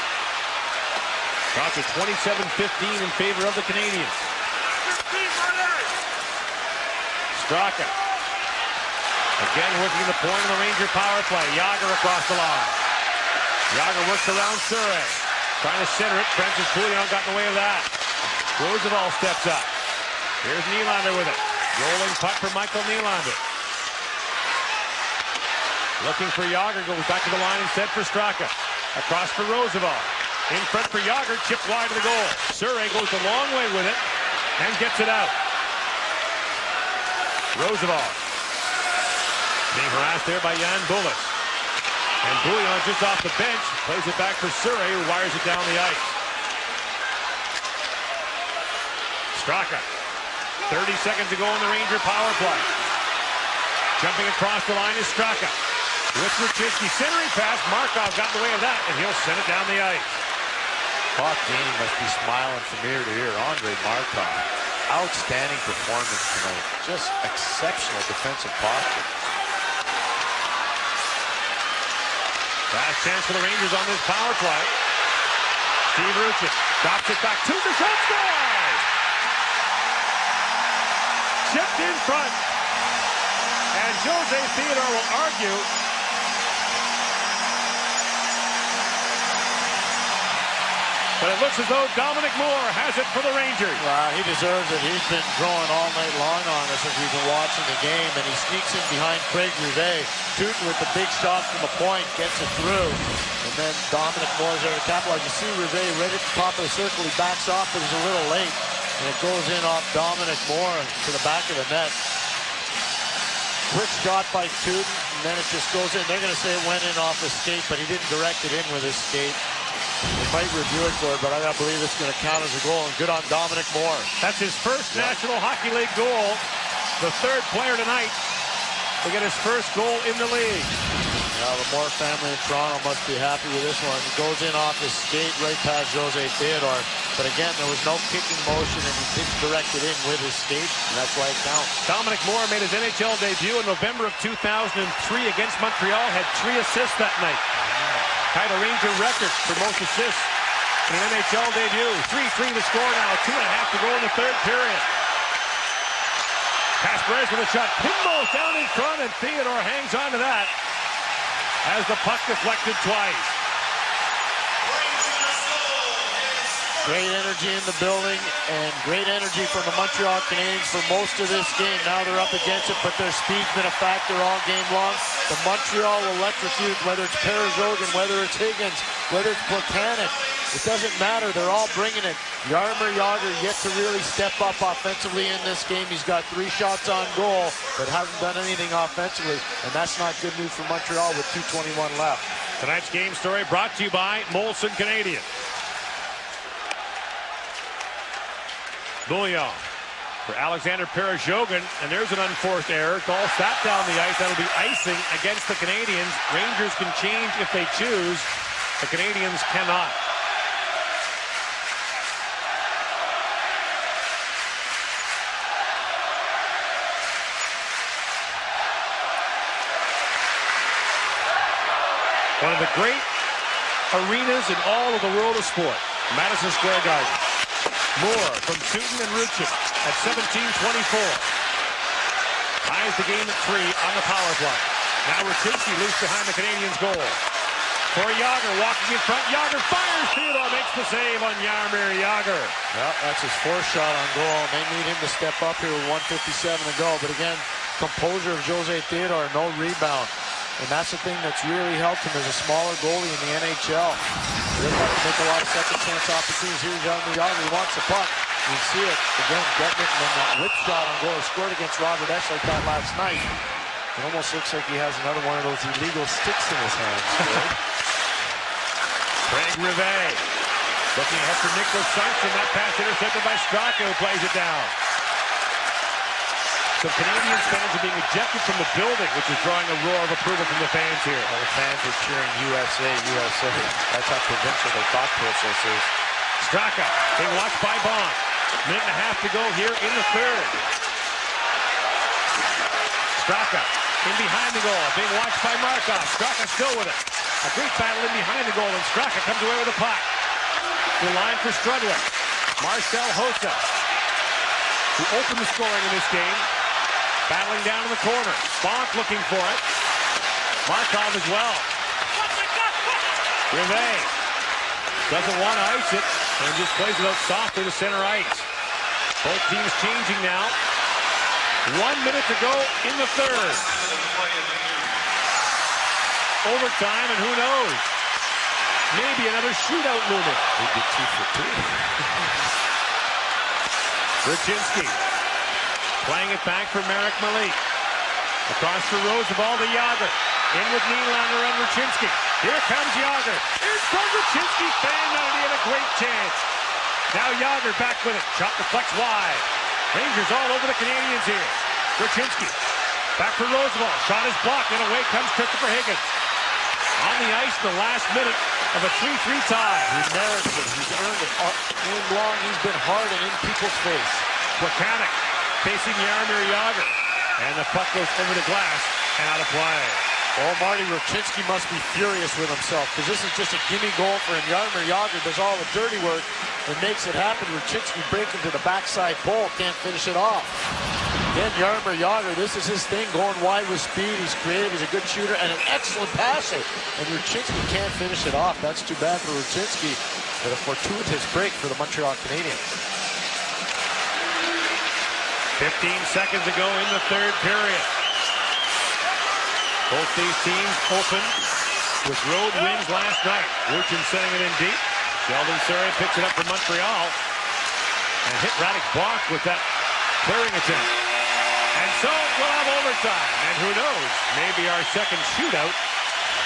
Speaker 2: Shots are 27-15 in favor of the Canadiens. Straka. Again working the point of the Ranger power play. Yager across the line. Yager works around Surrey. Trying to center it. Francis Bouillon got in the way of that. Roosevelt steps up. Here's Nylander with it. Rolling puck for Michael Nylander. Looking for Yager. Goes back to the line instead for Straka. Across for Roosevelt. In front for Yager. Chipped wide of the goal. Surrey goes a long way with it and gets it out. Roosevelt. Being harassed there by Jan Bullis. And Bouillon just off the bench. Plays it back for Surrey, who wires it down the ice. Straka. 30 seconds to go in the Ranger power play. Jumping across the line is Straka. With Ruchinski, centering pass. Markov got in the way of that, and he'll send it down the ice.
Speaker 3: Bob Gainey must be smiling from ear to ear. Andre Markov, outstanding performance tonight. Just exceptional defensive posture.
Speaker 2: Last chance for the Rangers on this power play. Steve Ruchin drops it back to the shot, scores! Chipped in front. And Jose Theodore will argue. But it looks as though Dominic Moore has it for the Rangers.
Speaker 3: He deserves it. He's been growing all night long on us as we've been watching the game, and he sneaks in behind Craig Rivet. Tootin with the big shot from the point, gets it through, and then Dominic Moore's there to capitalize. You see Rivet right at the top of the circle. He backs off, but he's a little late, and it goes in off Dominic Moore to the back of the net. Quick shot by Tootin, and then it just goes in. They're going to say it went in off his skate, but he didn't direct it in with his skate. They might review it for it, but I gotta believe it's going to count as a goal, and good on Dominic Moore.
Speaker 2: That's his first National Hockey League goal. The third player tonight to get his first goal in the league.
Speaker 3: Now the Moore family in Toronto must be happy with this one. It goes in off his skate right past Jose Theodore. But again, there was no kicking motion, and he didn't direct it in with his skate, and that's why it counts.
Speaker 2: Dominic Moore made his NHL debut in November of 2003 against Montreal, had 3 assists that night. Tied a Ranger record for most assists in an NHL debut. 3-3 to score now. 2.5 to go in the third period. Kasparez with a shot. Pinballs down in front, and Theodore hangs on to that as the puck deflected twice.
Speaker 3: Great energy in the building, and great energy from the Montreal Canadiens for most of this game. Now they're up against it, but their speed's been a factor all game long. The Montreal will electrocute, whether it's Perez-Ogan, whether it's Higgins, whether it's Plekanec. It doesn't matter. They're all bringing it. Jaromir Jagr yet to really step up offensively in this game. He's got 3 shots on goal, but hasn't done anything offensively, and that's not good news for Montreal with 2:21 left.
Speaker 2: Tonight's game story brought to you by Molson Canadian. Bouillon for Alexander Perez-Ogan, and there's an unforced error. Ball slapped down the ice. That'll be icing against the Canadiens. Rangers can change if they choose. The Canadiens cannot. One of the great arenas in all of the world of sport, Madison Square Garden. Moore from Tootin and Ruchin at 17:24. Ties the game at 3 on the power play. Now Ruchinski loose behind the Canadiens' goal. For Jagr walking in front. Jagr fires. Theodore makes the save on Jaromir Jagr.
Speaker 3: Well, that's his 4th shot on goal, and they need him to step up here with 1:57 to go. But again, composure of Jose Theodore, no rebound. And that's the thing that's really helped him as a smaller goalie in the NHL. He doesn't have to make a lot of second chance opportunities. Here's Jaromir Jagr. He wants the puck. You can see it. Again, getting it, and then that whip shot on goal. He scored against Robert Esche like that last night. It almost looks like he has another one of those illegal sticks in his hands.
Speaker 2: Craig Rivet looking ahead for Nicholas Sundstrom. That pass intercepted by Straka, who plays it down. Some Canadiens fans are being ejected from the building, which is drawing a roar of approval from the fans here.
Speaker 3: Well, the fans are cheering USA, USA. That's how provincial their thought process is.
Speaker 2: Straka being watched by Bond. 1.5 to go here in the third. Straka in behind the goal, being watched by Markov. Straka still with it. A great battle in behind the goal, and Straka comes away with the puck. The line for Strudwick. Marcel Hossa, who opened the scoring in this game. Battling down in the corner. Bonk looking for it. Markov as well. Rivet doesn't want to ice it and just plays it out softly to center ice. Both teams changing now. 1 minute to go in the third. Overtime, and who knows? Maybe another shootout looming.
Speaker 3: He'd be 2 for 2.
Speaker 2: Ruchinski playing it back for Marek Malik. Across for Roosevelt to Jagr. In with Nylander and Ruchinski. Here comes Jagr. Here's from Ruchinski. Fanned out, he had a great chance. Now Jagr back with it. Shot deflects wide. Rangers all over the Canadiens here. Ruchinski Back for Roosevelt. Shot is blocked, and away comes Christopher Higgins. On the ice, the last minute of a 3-3 tie.
Speaker 3: He merits it. He's earned it. Game long, he's been hard and in people's face.
Speaker 2: Plekanec facing Jaromir Jagr. And the puck goes over the glass and out of play.
Speaker 3: Oh, Marty Rucinski must be furious with himself because this is just a gimme goal for him. Jaromir Jagr does all the dirty work and makes it happen. Rucinski breaking to the backside pole, can't finish it off. Again, Jaromir Jagr, this is his thing, going wide with speed. He's creative, he's a good shooter, and an excellent passer. And Rucinski can't finish it off. That's too bad for Rucinski, but a fortuitous break for the Montreal Canadiens.
Speaker 2: 15 seconds ago in the third period. Both these teams open with road wins last night. Luchin sending it in deep. Sheldon Surrey picks it up for Montreal. And hit Radek Bach with that clearing attempt. And so we'll have overtime. And who knows, maybe our second shootout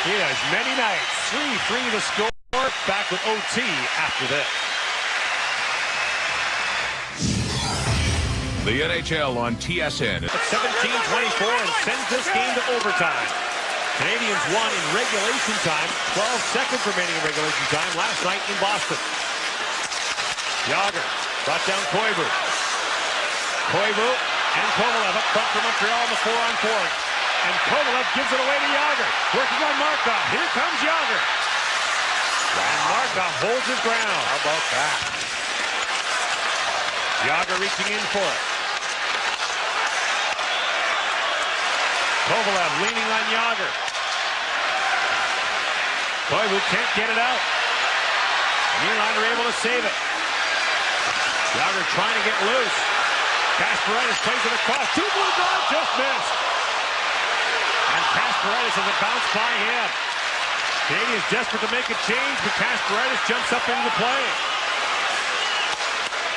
Speaker 2: in as many nights. 3-3 the score. Back with OT after this.
Speaker 4: The NHL on TSN.
Speaker 2: At 17-24 and sends this game to overtime. Canadiens won in regulation time. 12 seconds remaining in regulation time last night in Boston. Jagr brought down Koivu. Koivu and Kovalev up front for Montreal in the 4-on-4. And Kovalev gives it away to Jagr. Working on Markov. Here comes Jagr. And Markov holds his ground.
Speaker 3: How about that?
Speaker 2: Jagr reaching in for it. Kovalev leaning on Jagr. Koivu can't get it out. Nylander able to save it. Jagr trying to get loose. Kasparaitis plays it across. Two blue guards just missed. And Kasparaitis has a bounce by him. Canadiens desperate to make a change, but Kasparaitis jumps up into the play.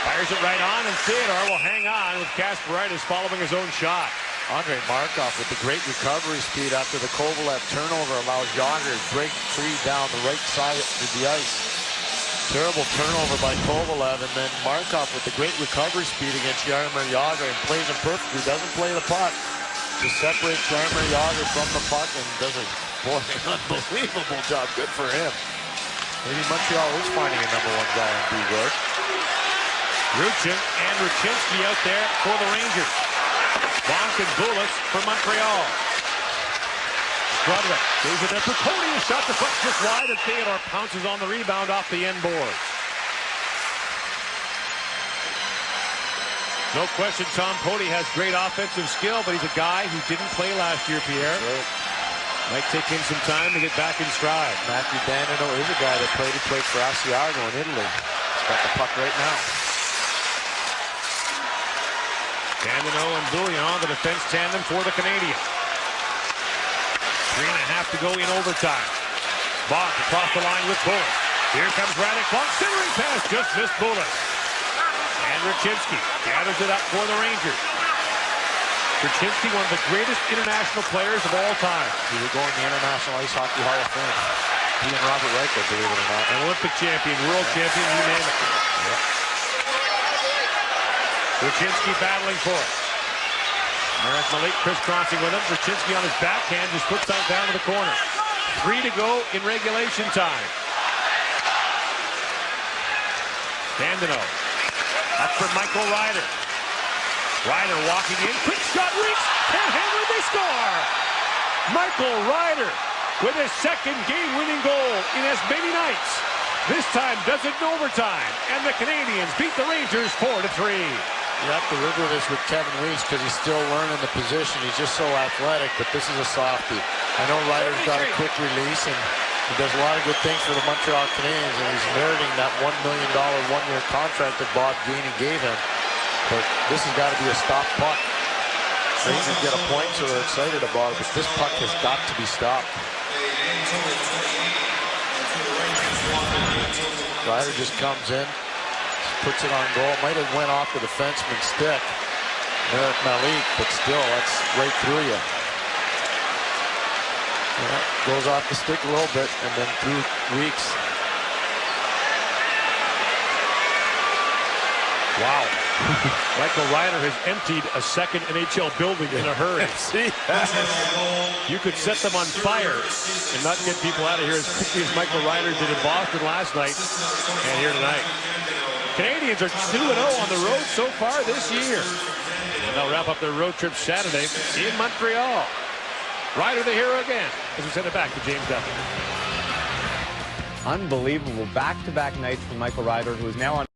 Speaker 2: Fires it right on, and Theodore will hang on with Kasparaitis following his own shot.
Speaker 3: Andrei Markov with the great recovery speed after the Kovalev turnover allows Jagr to break free down the right side of the ice. Terrible turnover by Kovalev, and then Markov with the great recovery speed against Jaromir Jagr and plays him perfectly. Doesn't play the puck. Just separates Jaromir Jagr from the puck and does an unbelievable job. Good for him. Maybe Montreal is finding a #1 guy in B-Gord.
Speaker 2: Ruchin and Rucinski out there for the Rangers. Bonk and Bulis for Montreal. Strudwick goes it up to Cody. Shot the puck just wide, and Theodore pounces on the rebound off the end board. No question, Tom Cody has great offensive skill, but he's a guy who didn't play last year, Pierre.
Speaker 3: Right.
Speaker 2: Might take him some time to get back in stride.
Speaker 3: Matthew Dandino is a guy that played for Asiago in Italy. He's got the puck right now.
Speaker 2: Dandino and Bouillon, the defense tandem for the Canadiens. 3.5 to go in overtime. Bach across the line with Bulis. Here comes Radek Bach. Centering pass just missed Bulis. And Rucinski gathers it up for the Rangers. Rucinski, one of the greatest international players of all time.
Speaker 3: He would go in the International Ice Hockey Hall of Fame. He and Robert Reichel, believe it or not.
Speaker 2: An Olympic champion, world champion, you name it.
Speaker 3: Yep.
Speaker 2: Rucinski battling for it. There's Malik crisscrossing with him. Rucinski on his backhand just puts that down to the corner. 3 to go in regulation time. Dandino up for Michael Ryder. Ryder walking in. Quick shot, reach. Can't handle it. They score. Michael Ryder with his second game-winning goal in as many nights. This time does it in overtime. And the Canadiens beat the Rangers 4-3.
Speaker 3: You have to live with this with Kevin Weeks because he's still learning the position. He's just so athletic, but this is a softie. I know Ryder's got a quick release, and he does a lot of good things for the Montreal Canadiens, and he's meriting that $1 million one-year contract that Bob Gainey gave him. But this has got to be a stop puck. Rangers get a point, so they're excited about it, but this puck has got to be stopped. Ryder just comes in. Puts it on goal. Might have went off the defenseman's stick. Merrick Malik, but still, that's right through you. Yeah, goes off the stick a little bit, and then through Weeks.
Speaker 2: Wow. Michael Ryder has emptied a second NHL building in a hurry.
Speaker 3: See?
Speaker 2: You could set them on fire and not get people out of here as quickly as Michael Ryder did in Boston last night and here tonight. Canadiens are 2-0 on the road so far this year. And they'll wrap up their road trip Saturday in Montreal. Ryder the hero again as we send it back to James Duffy.
Speaker 7: Unbelievable back-to-back nights for Michael Ryder, who is now on